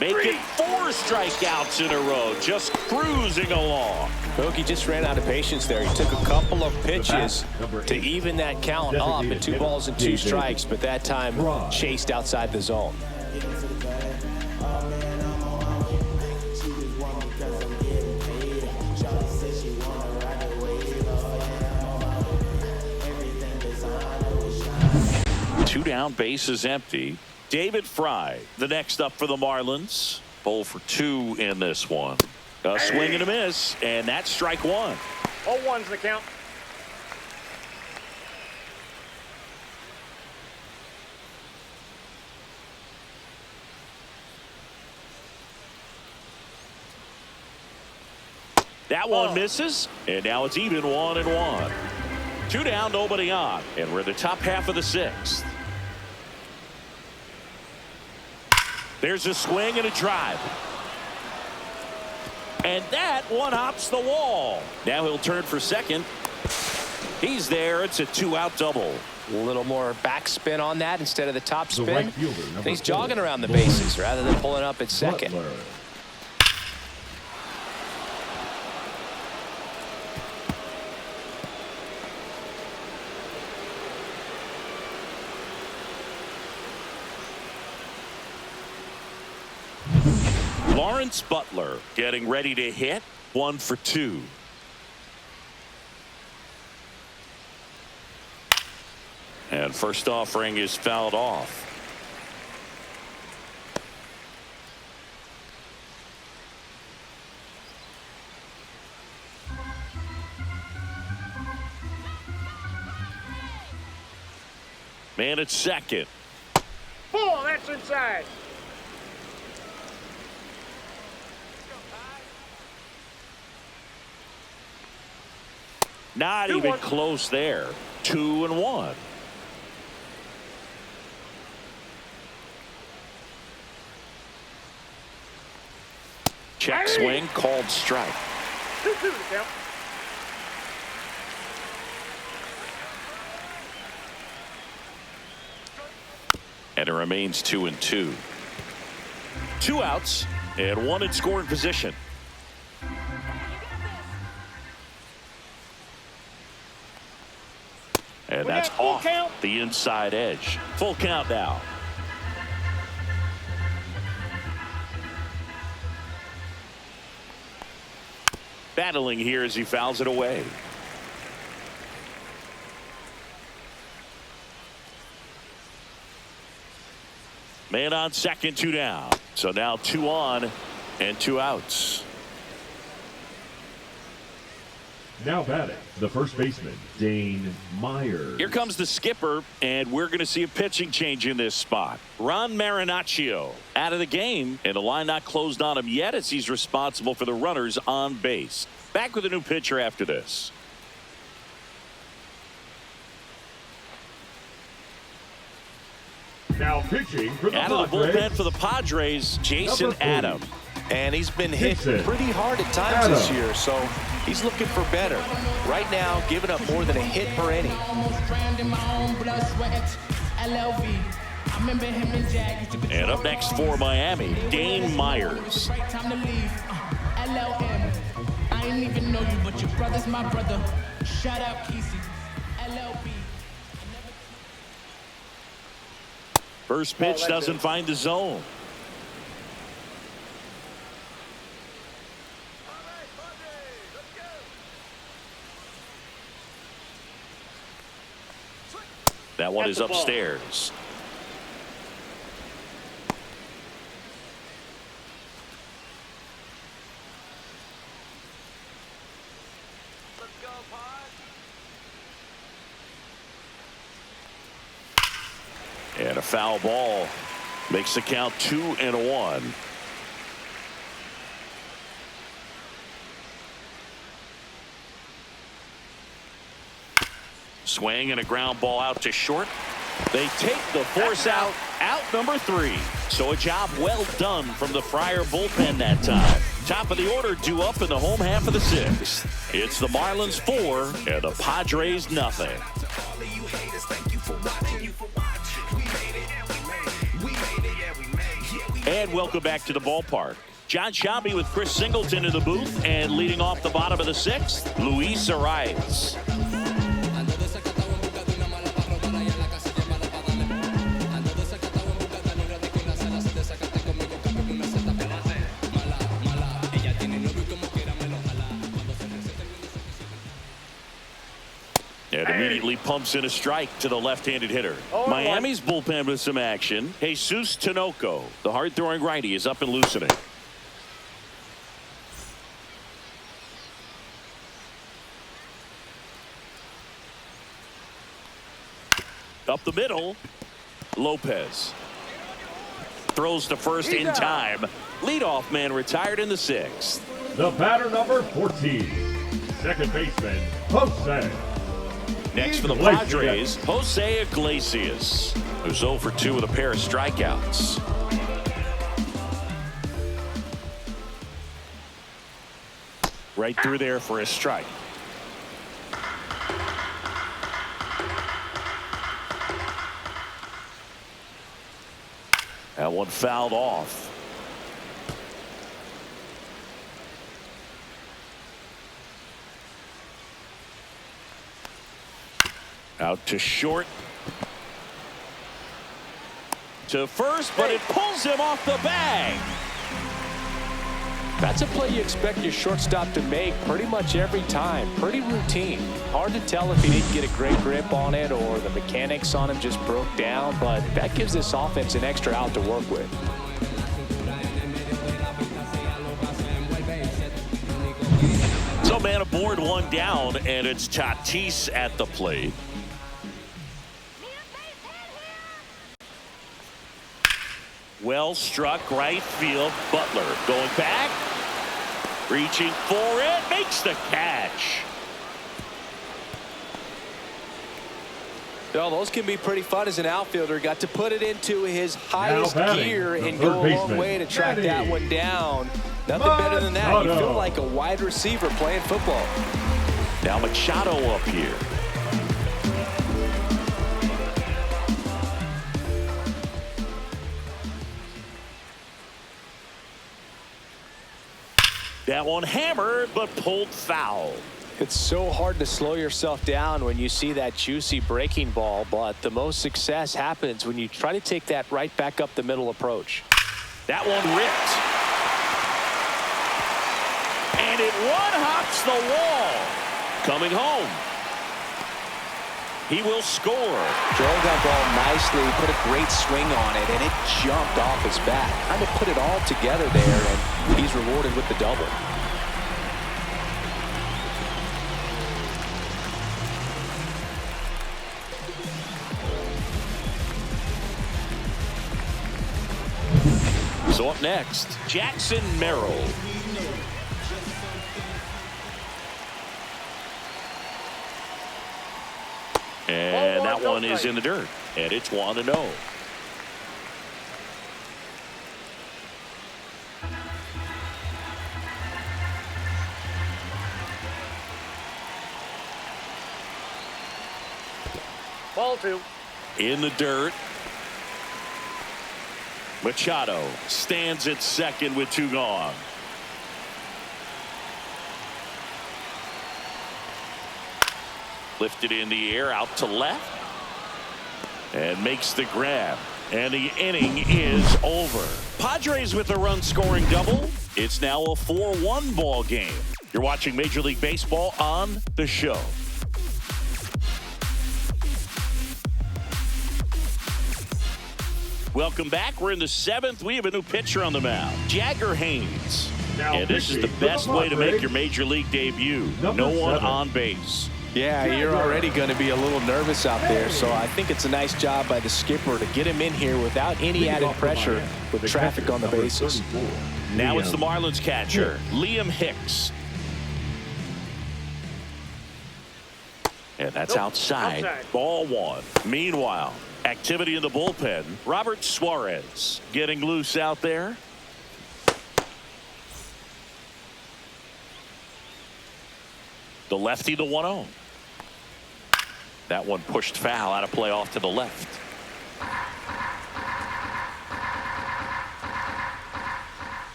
A: Making 4 strikeouts in a row, just cruising along.
B: Hokie just ran out of patience there. He took a couple of pitches to even that count up at 2 balls and 2 strikes, but that time chased outside the zone.
A: Two down, base is empty. David Fry, the next up for the Marlins. 0 for 2 in this one. A swing and a miss, and that's strike 1.
D: 0-1's the count.
A: That one misses, and now it's even 1-1. 2 down, nobody on, and we're in the top half of the 6th. There's a swing and a drive. And that one hops the wall. Now he'll turn for second. He's there. It's a 2-out double.
B: A little more backspin on that instead of the top
C: The
B: spin.
C: right fielder,
B: He's
C: number
B: jogging
C: 4,
B: around the bases rather than pulling up at second.
C: Butler.
A: Lawrence Butler getting ready to hit. 1 for 2. And first offering is fouled off. Man at second.
D: Ball, that's inside.
A: Not even close there. 2-1. Check swing, called strike.
D: 2-2 to count.
A: And it remains 2-2. 2 outs and 1 in scoring position. And that's off the inside edge. Full count now. Battling here as he fouls it away. Man on second, 2 down. So now 2 on and 2 outs.
C: Now batting, the first baseman, Dane Myers.
A: Here comes the skipper, and we're going to see a pitching change in this spot. Ron Marinaccio out of the game, and the line not closed on him yet as he's responsible for the runners on base. Back with a new pitcher after this.
C: Now pitching for the
A: Out of the
C: Padres.
A: bullpen for the Padres, Jason
C: Number 40.
A: Adam.
B: And he's been hit
C: Dixon.
B: pretty hard at times this
C: Adam.
B: year, so he's looking for better. Right now, giving up more than a hit per inning.
A: And up next for Miami, Dane Myers.
G: I ain't even know you, but your brother's my brother. Shout out Kesey, LLB.
A: First pitch doesn't find the zone. That one is upstairs. And a foul ball makes the count 2-1. Swing and a ground ball out to short. They take the force out number 3. So a job well done from the Friar bullpen that time. Top of the order due up in the home half of the 6th. It's the Marlins 4 and the Padres nothing. And welcome back to the ballpark. John Shambi with Chris Singleton in the booth, and leading off the bottom of the 6th, Luis Arias. And immediately pumps in a strike to the left-handed hitter. Miami's bullpen with some action. Jesus Tinoco, the hard-throwing righty, is up and loosening. Up the middle, Lopez. Throws to first in time. Leadoff man retired in the 6th.
C: The batter number 14, second baseman, Jose.
A: Next for the Padres, Jose Iglesias, who's 0 for 2 with a pair of strikeouts. Right through there for a strike. That one fouled off. Out to short. To first, but it pulls him off the bag.
B: That's a play you expect your shortstop to make pretty much every time. Pretty routine. Hard to tell if he didn't get a great grip on it or the mechanics on him just broke down, but that gives this offense an extra out to work with.
A: So man aboard, one down, and it's Tatis at the plate. Well struck right field. Butler going back, reaching for it, makes the catch.
B: Well, those can be pretty fun as an outfielder. Got to put it into his highest gear and go a long way to track that one down. Nothing better than that. You feel like a wide receiver playing football.
A: Now Machado up here. That one hammered, but pulled foul.
B: It's so hard to slow yourself down when you see that juicy breaking ball, but the most success happens when you try to take that right back up the middle approach.
A: That one ripped. And it one-hops the wall. Coming home. He will score.
B: Drove that ball nicely, put a great swing on it, and it jumped off his bat. Trying to put it all together there, and he's rewarded with the double.
A: So up next, Jackson Merrill. And that one is in the dirt, and it's 1-0.
D: Ball 2.
A: In the dirt. Machado stands at second with 2 gone. Lifted in the air out to left. And makes the grab. And the inning is over. Padres with a run-scoring double. It's now a 4-1 ball game. You're watching Major League Baseball on The Show. Welcome back. We're in the 7th. We have a new pitcher on the mound, Jagger Haynes. And this is the best way to make your Major League debut. No one on base.
B: Yeah, you're already going to be a little nervous out there, so I think it's a nice job by the skipper to get him in here without any added pressure with traffic on the bases.
A: Now it's the Marlins catcher, Liam Hicks. And that's outside. Ball 1. Meanwhile, activity in the bullpen. Robert Suarez getting loose out there. The lefty, the 1-0. That one pushed foul, out of play off to the left.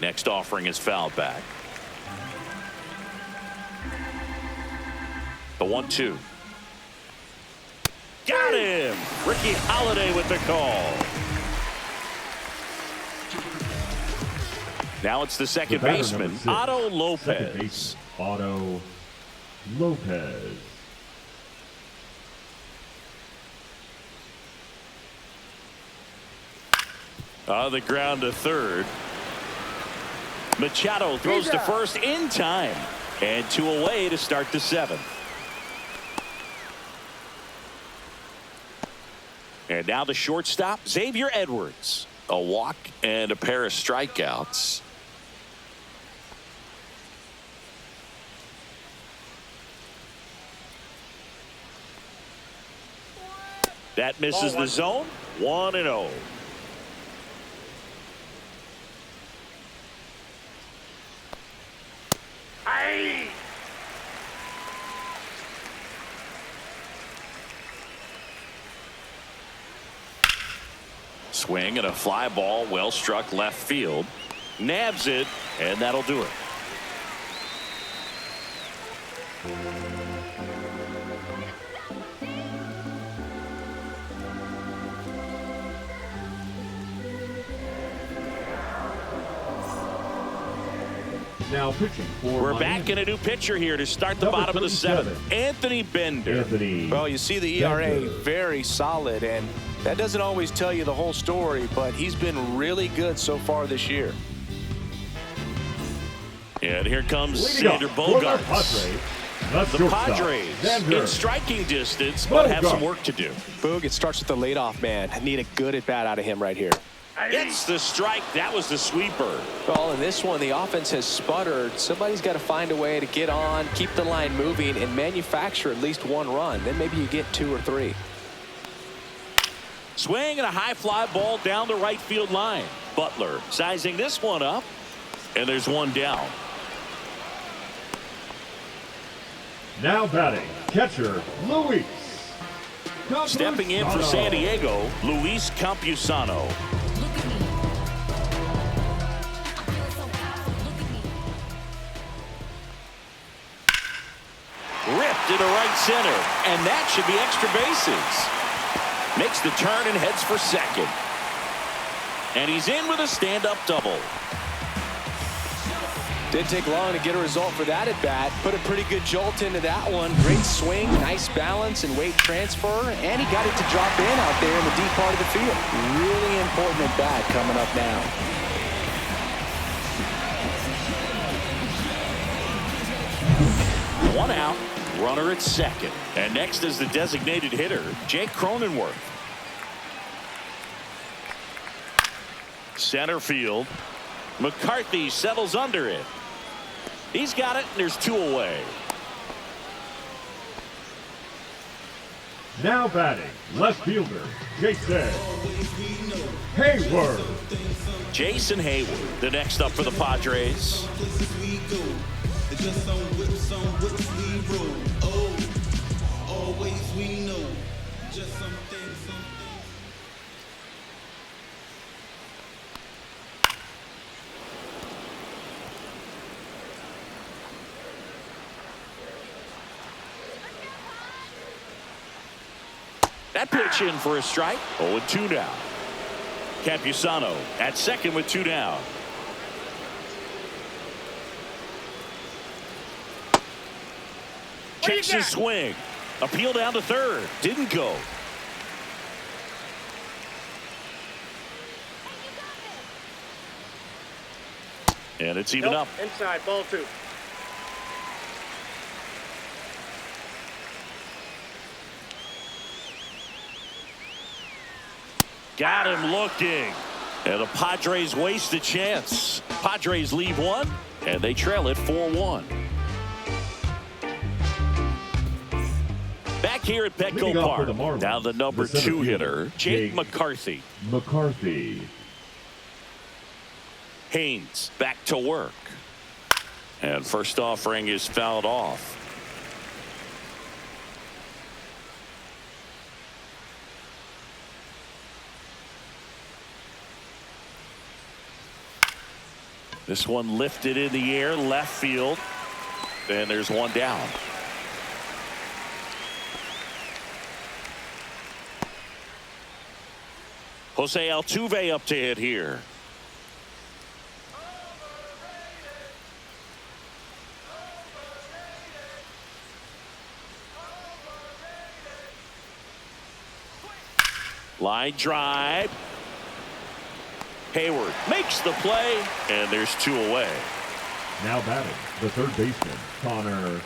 A: Next offering is fouled back. The 1-2. Got him! Ricky Holiday with the call. Now it's the second baseman, Otto Lopez.
C: Otto Lopez.
A: On the ground to third. Machado throws to first in time. And 2 away to start the 7th. And now the shortstop, Xavier Edwards. A walk and a pair of strikeouts. That misses the zone. 1-0.
D: Aye.
A: Swing and a fly ball, well struck left field. Nabs it, and that'll do it.
C: Now pitching for
A: We're
C: Miami.
A: back in a new pitcher here to start the
C: Number
A: bottom of the 7th. Anthony Bender.
B: Well, you see the ERA
C: Bender.
B: very solid, and that doesn't always tell you the whole story, but he's been really good so far this year.
A: And here comes
C: Leading
A: Sander
C: up for the
A: Bogarts. The
C: shortstop,
A: Padres
C: Xander
A: in striking distance, but have some
C: Bogaerts.
A: work to do.
B: Boog, it starts with the leadoff man. I need a good at-bat out of him right here.
A: Gets the strike. That was the sweeper.
B: Well, in this one, the offense has sputtered. Somebody's got to find a way to get on, keep the line moving, and manufacture at least one run. Then maybe you get 2 or 3.
A: Swing and a high fly ball down the right field line. Butler sizing this one up, and there's one down.
C: Now batting, catcher, Luis.
A: Stepping in for San Diego, Luis Campusano. Ripped into right center, and that should be extra bases. Makes the turn and heads for second. And he's in with a stand-up double.
B: Didn't take long to get a result for that at bat. Put a pretty good jolt into that one. Great swing, nice balance and weight transfer, and he got it to drop in out there in the deep part of the field. Really important at bat coming up now.
A: One out, runner at second. And next is the designated hitter, Jake Cronenworth. Center field. McCarthy settles under it. He's got it, and there's 2 away.
C: Now batting, left fielder, Jason Hayward.
A: Jason Hayward, the next up for the Padres. That pitch in for a strike. 0-2 now. Campusano at second with 2 down. Takes his swing. Appeal down to third. Didn't go. And it's even up.
D: Inside, ball 2.
A: Got him looking. And the Padres waste a chance. Padres leave one, and they trail it 4-1. Back here at Petco Park. Now the number 2 hitter, Jake McCarthy. Haynes back to work. And first offering is fouled off. This one lifted in the air, left field. And there's one down. Jose Altuve up to hit here. Line drive. Hayward makes the play, and there's 2 away.
C: Now batting, the third baseman, Connor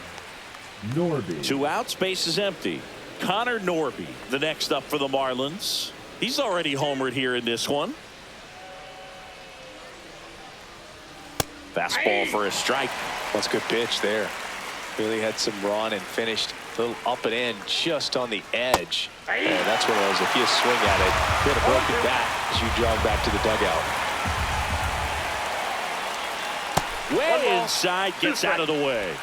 C: Norby.
A: 2 outs, base is empty. Connor Norby, the next up for the Marlins. He's already homered here in this one. Fastball for a strike.
B: That's a good pitch there. Really had some run and finished little up and in just on the edge. And that's one of those, if you swing at it, hit a broken bat as you jog back to the dugout.
A: Way inside, gets out of the way.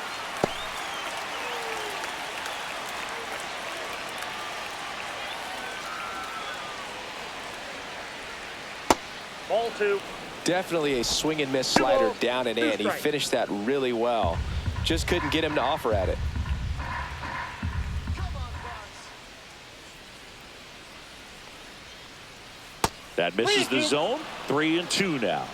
D: Ball 2.
B: Definitely a swing and miss slider down and in. He finished that really well. Just couldn't get him to offer at it.
A: That misses the zone. 3-2 now.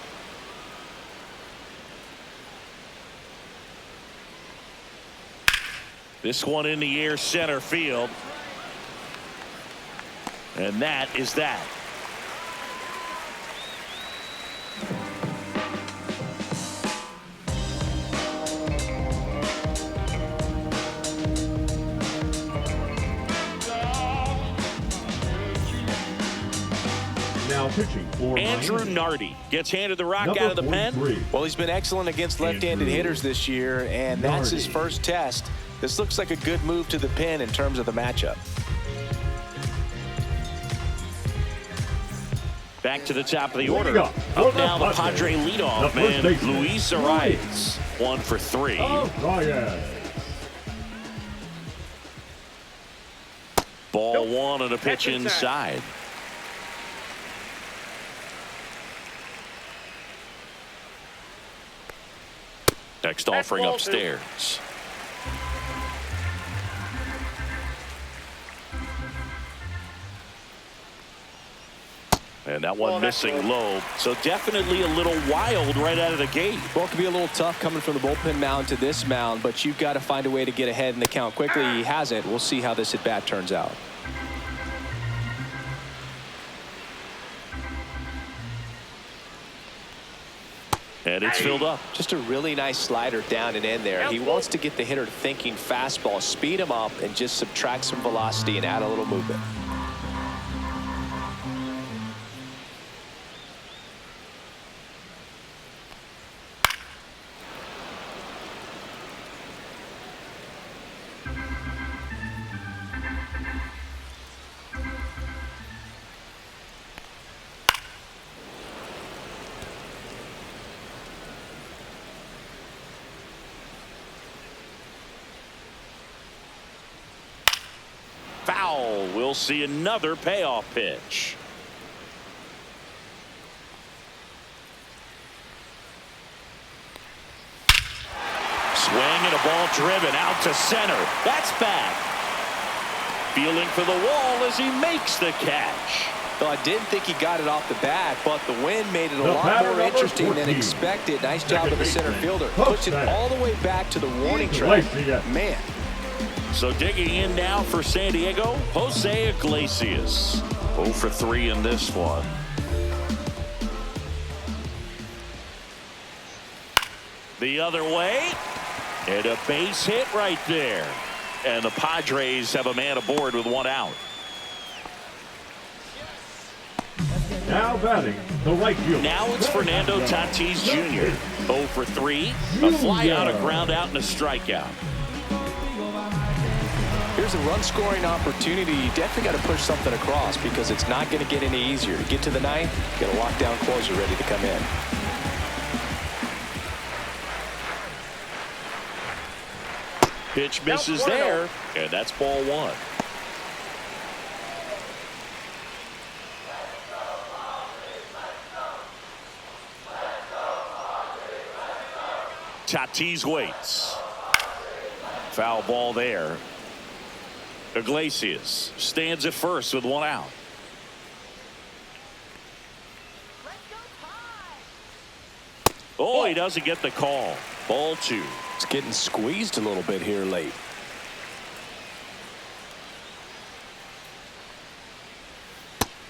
A: This one in the air, center field. And that is that.
C: Now pitching for
A: Andrew
C: Miami.
A: Nardi gets handed the rock
C: Number
A: out of the pen.
C: 43.
B: Well, he's been excellent against left-handed hitters this year, and that's his
C: Nardi.
B: first test. This looks like a good move to the pen in terms of the matchup.
A: Back to the top of the
C: Leading
A: order.
C: up
A: Now the
C: Padres,
A: Padre leadoff
C: the
A: man,
C: first baseman,
A: Luis Arias. 1 for 3.
C: Arias.
A: Ball 1 and a pitch inside. Next offering
D: ball
A: upstairs. And that one missing low. So definitely a little wild right out of the gate.
B: Well, it could be a little tough coming from the bullpen mound to this mound, but you've got to find a way to get ahead in the count quickly. He hasn't. We'll see how this at-bat turns out.
A: And it's filled up.
B: Just a really nice slider down and in there. He wants to get the hitter thinking fastball, speed him up, and just subtract some velocity and add a little movement.
A: Foul. We'll see another payoff pitch. Swing and a ball driven out to center. That's back. Feeling for the wall as he makes the catch.
B: Well, I didn't think he got it off the bat, but the wind made it a lot more interesting than expected. Nice job of the center fielder. Puts it all the way back to the warning track. Man.
A: So digging in now for San Diego, Jose Iglesias. 0 for 3 in this one. The other way. And a base hit right there. And the Padres have a man aboard with 1 out.
C: Now batting the right fielder.
A: Now it's Fernando Tatis Jr. 0 for 3. A fly out, a ground out, and a strikeout.
B: Here's a run-scoring opportunity. You definitely got to push something across because it's not going to get any easier. To get to the ninth, you got a lockdown closer ready to come in.
A: Pitch misses there, and that's ball 1. Tatis waits. Foul ball there. Iglesias stands at first with 1 out. Oh, he doesn't get the call. Ball 2.
B: It's getting squeezed a little bit here late.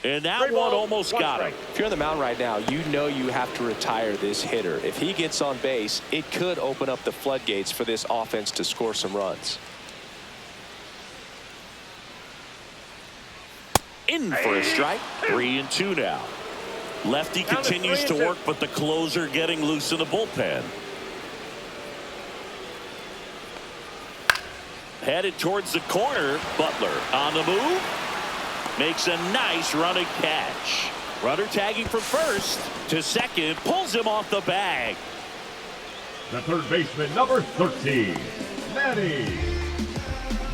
A: And that one almost got him.
B: If you're on the mound right now, you know you have to retire this hitter. If he gets on base, it could open up the floodgates for this offense to score some runs.
A: In for a strike. 3-2 now. Lefty continues to work, but the closer getting loose in the bullpen. headed towards the corner. Butler on the move. Makes a nice running catch. Runner tagging from first to second. Pulls him off the bag.
C: The third baseman, number 13, Manny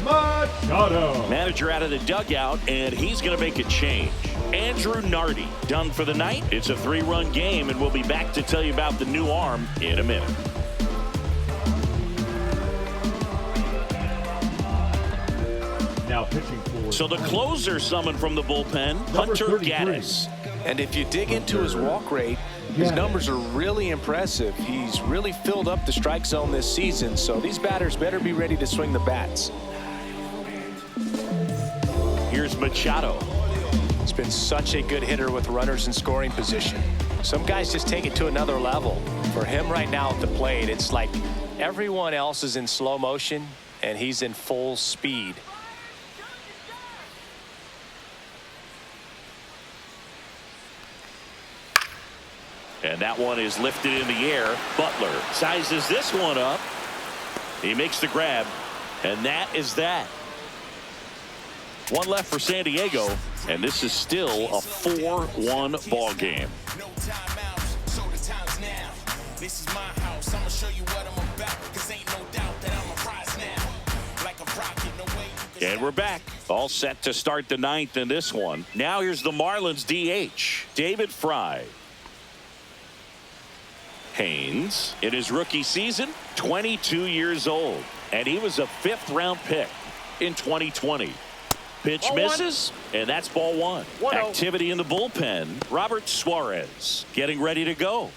C: Machado.
A: Manager out of the dugout, and he's going to make a change. Andrew Nardi done for the night. It's a 3-run game, and we'll be back to tell you about the new arm in a minute.
C: Now pitching for.
A: So the closer summoned from the bullpen,
C: Number
A: Hunter
C: 33.
A: Gaddis.
B: And if you dig into his walk rate, his numbers are really impressive. He's really filled up the strike zone this season, so these batters better be ready to swing the bats.
A: Here's Machado.
B: He's been such a good hitter with runners in scoring position. Some guys just take it to another level. For him right now at the plate, it's like everyone else is in slow motion, and he's in full speed.
A: And that one is lifted in the air. Butler sizes this one up. He makes the grab, and that is that. One left for San Diego, and this is still a 4-1 ball game.
F: No timeouts, so the time's now. This is my house. I'ma show you what I'm about. 'Cause ain't no doubt that I'm a prize now. Like a rocket, no way you can.
A: And we're back. All set to start the 9th in this one. Now here's the Marlins DH, David Fry. Haynes, in his rookie season, 22 years old. And he was a 5th-round pick in 2020. Pitch
D: Ball
A: misses, and that's ball 1.
D: 1-0.
A: Activity in the bullpen. Robert Suarez getting ready to go.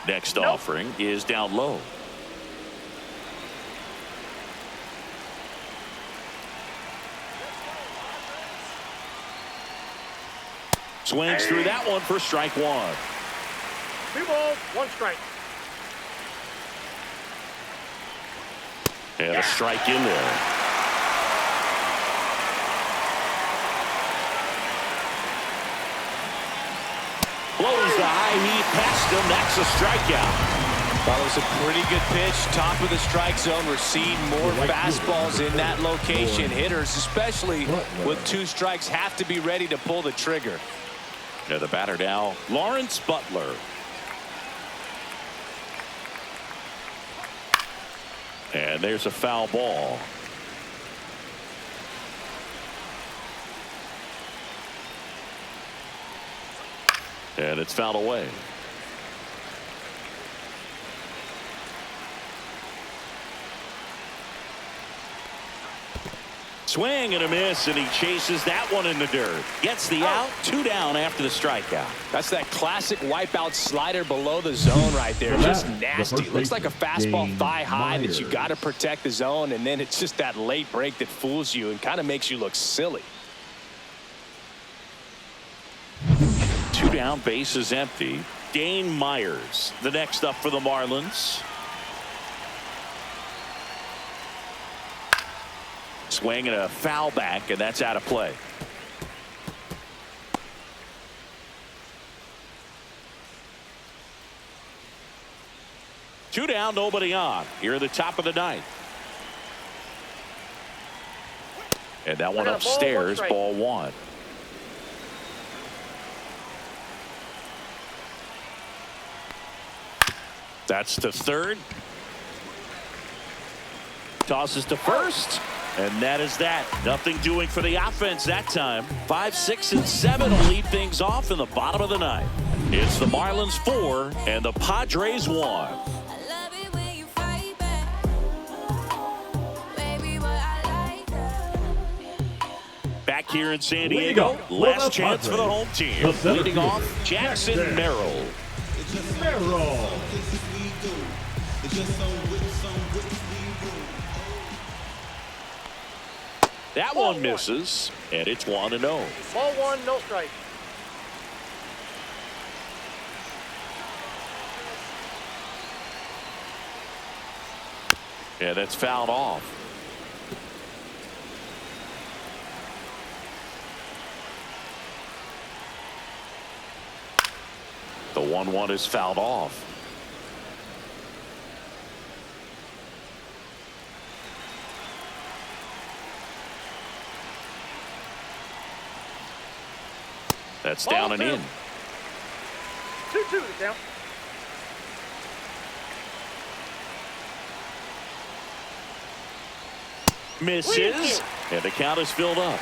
A: Next offering is down low. Swings through that one for strike 1.
D: 2 balls, 1 strike.
A: And a strike in there. Blows the high heat past him. That's a strikeout.
B: Well, it was a pretty good pitch. Top of the strike zone. We're seeing more fastballs in that location. Hitters, especially with 2 strikes, have to be ready to pull the trigger.
A: Now the batter now, Lawrence Butler. And there's a foul ball. And it's fouled away. Swing and a miss, and he chases that one in the dirt. Gets the out, 2 down after the strikeout.
B: That's that classic wipeout slider below the zone right there. Just nasty. Looks like a fastball thigh high that you got to protect the zone, and then it's just that late break that fools you and kind of makes you look silly.
A: 2 down, base is empty. Dane Myers, the next up for the Marlins. Swing and a foul back, and that's out of play. Two down, nobody on. Here at the top of the 9th. And that one upstairs, ball 1. That's to third. Tosses to first. And that is that. Nothing doing for the offense that time. 5, 6, and 7 will lead things off in the bottom of the 9th. It's the Marlins 4 and the Padres 1. Back here in San Diego, last chance for the home team. Leading off, Jackson Merrill. That one misses, and it's 1-0.
D: Ball 1, no strike.
A: And that's fouled off. The 1-1 is fouled off. That's down and in.
D: 2-2 the count.
A: Misses, and the count is filled up.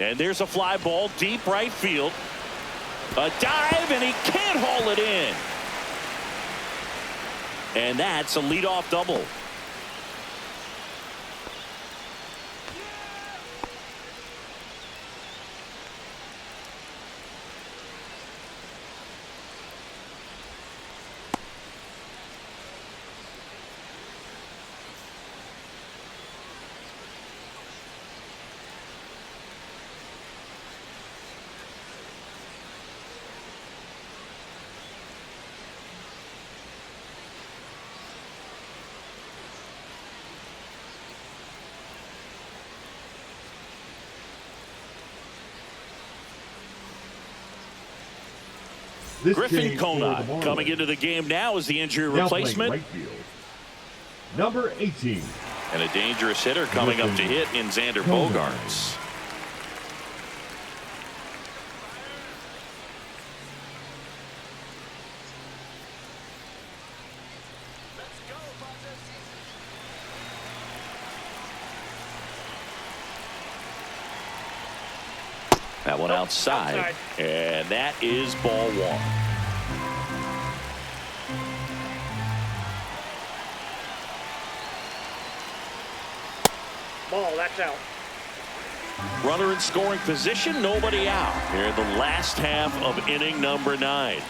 A: And there's a fly ball deep right field. A dive, and he can't haul it in. And that's a leadoff double. Griffin Conant coming into the game now as the injury replacement.
C: Right field, number 18.
A: And a dangerous hitter coming up to hit in Xander Bogaerts. That one outside, and that is ball one.
D: Ball, that's out.
A: Runner in scoring position, nobody out. Here in the last half of inning number 9.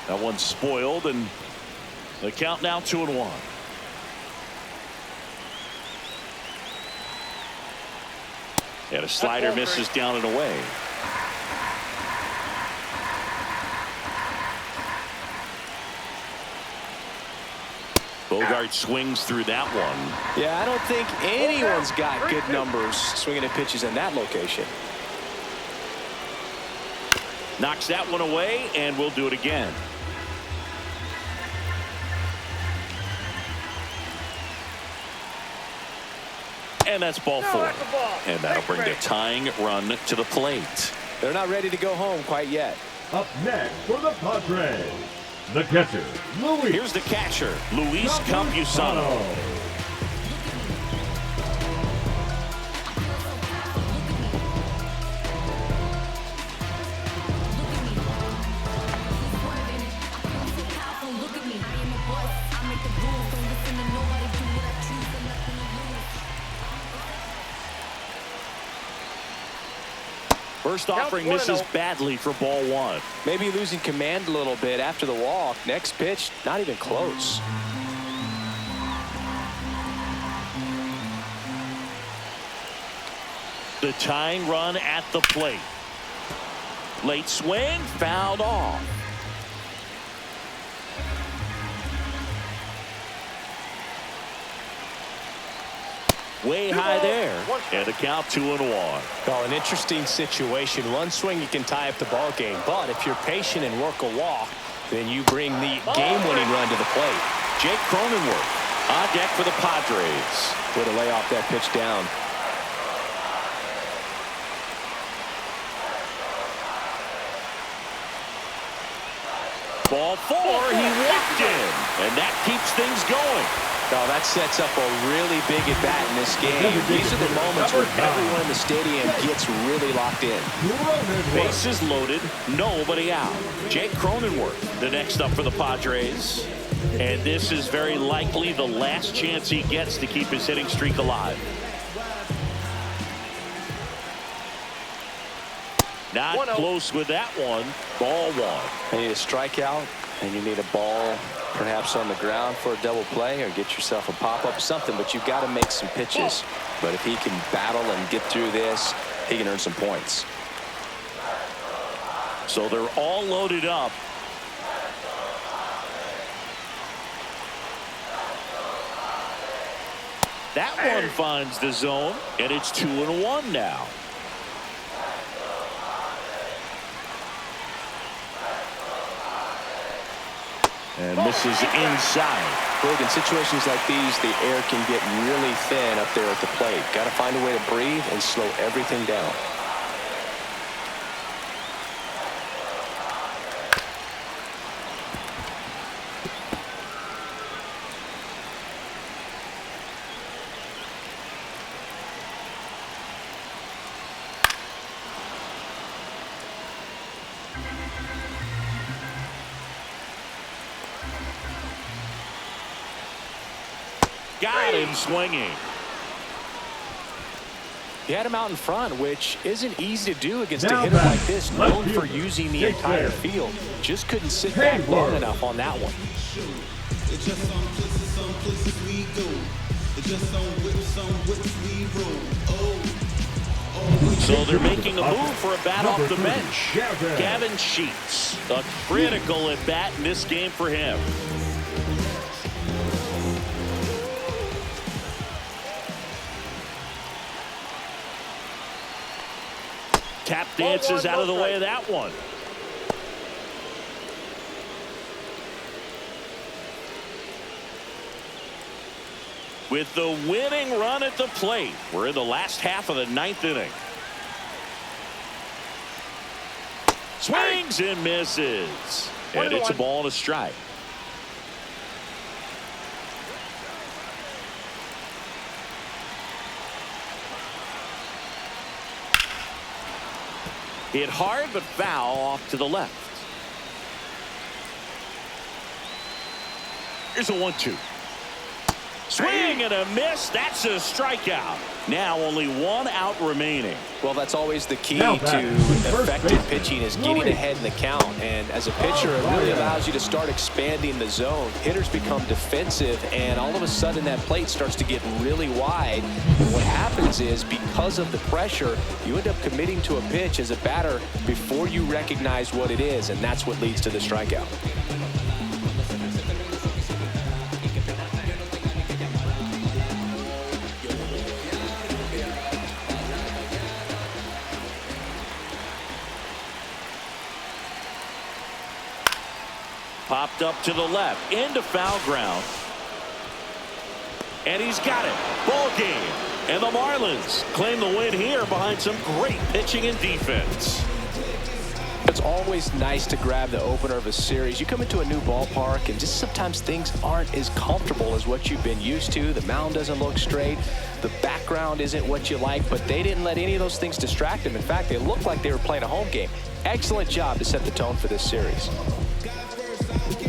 A: That one's spoiled, and the count now 2-1. And a slider misses down and away. Bogaerts swings through that one.
B: Yeah, I don't think anyone's got good numbers swinging at pitches in that location.
A: Knocks that one away, and we'll do it again. And that's ball 4. And that'll bring the tying run to the plate.
B: They're not ready to go home quite yet.
C: Up next for the Padres, the catcher, Luis.
A: Here's the catcher, Luis Campusano. First offering misses badly for ball 1.
B: Maybe losing command a little bit after the walk. Next pitch, not even close.
A: The tying run at the plate. Late swing, fouled off. Way high there, and the count 2-1.
B: Well, an interesting situation. One swing you can tie up the ball game, but if you're patient and work a walk, then you bring the game-winning run to the plate.
A: Jake Cronenworth on deck for the Padres.
B: Way to lay off that pitch down.
A: Ball 4, he walked in, and that keeps things going.
B: Oh, that sets up a really big at-bat in this game. These are the moments where everyone in the stadium gets really locked in.
A: Bases loaded, nobody out. Jake Cronenworth, the next up for the Padres. And this is very likely the last chance he gets to keep his hitting streak alive. Not close with that one. Ball 1.
B: You need a strikeout, and you need a ball perhaps on the ground for a double play, or get yourself a pop-up, something, but you've got to make some pitches. But if he can battle and get through this, he can earn some points.
A: So they're all loaded up. That one finds the zone, and it's 2-1 now. And misses inside.
B: Look, in situations like these, the air can get really thin up there at the plate. Got to find a way to breathe and slow everything down.
A: Got him swinging.
B: He had him out in front, which isn't easy to do against a hitter like this, known for using the entire field. Just couldn't sit back long enough on that one.
H: It's just some places we go. It's just some whips we roll.
A: So they're making a move for a bat off the bench. Gavin Sheets, a critical at bat in this game for him. Tap dances out of the way of that one. With the winning run at the plate, we're in the last half of the 9th inning. Swings and misses. And it's a ball and a strike. Hit hard but foul off to the left. Here's a 1-2. Swing and a miss. That's a strikeout. Now only 1 out remaining.
B: Well, that's always the key to effective pitching, is getting ahead in the count. And as a pitcher, it really allows you to start expanding the zone. Hitters become defensive, and all of a sudden that plate starts to get really wide. And what happens is, because of the pressure, you end up committing to a pitch as a batter before you recognize what it is, and that's what leads to the strikeout.
A: Popped up to the left, into foul ground. And he's got it. Ball game. And the Marlins claim the win here behind some great pitching and defense.
B: It's always nice to grab the opener of a series. You come into a new ballpark, and just sometimes things aren't as comfortable as what you've been used to. The mound doesn't look straight. The background isn't what you like, but they didn't let any of those things distract them. In fact, they looked like they were playing a home game. Excellent job to set the tone for this series.
H: God first,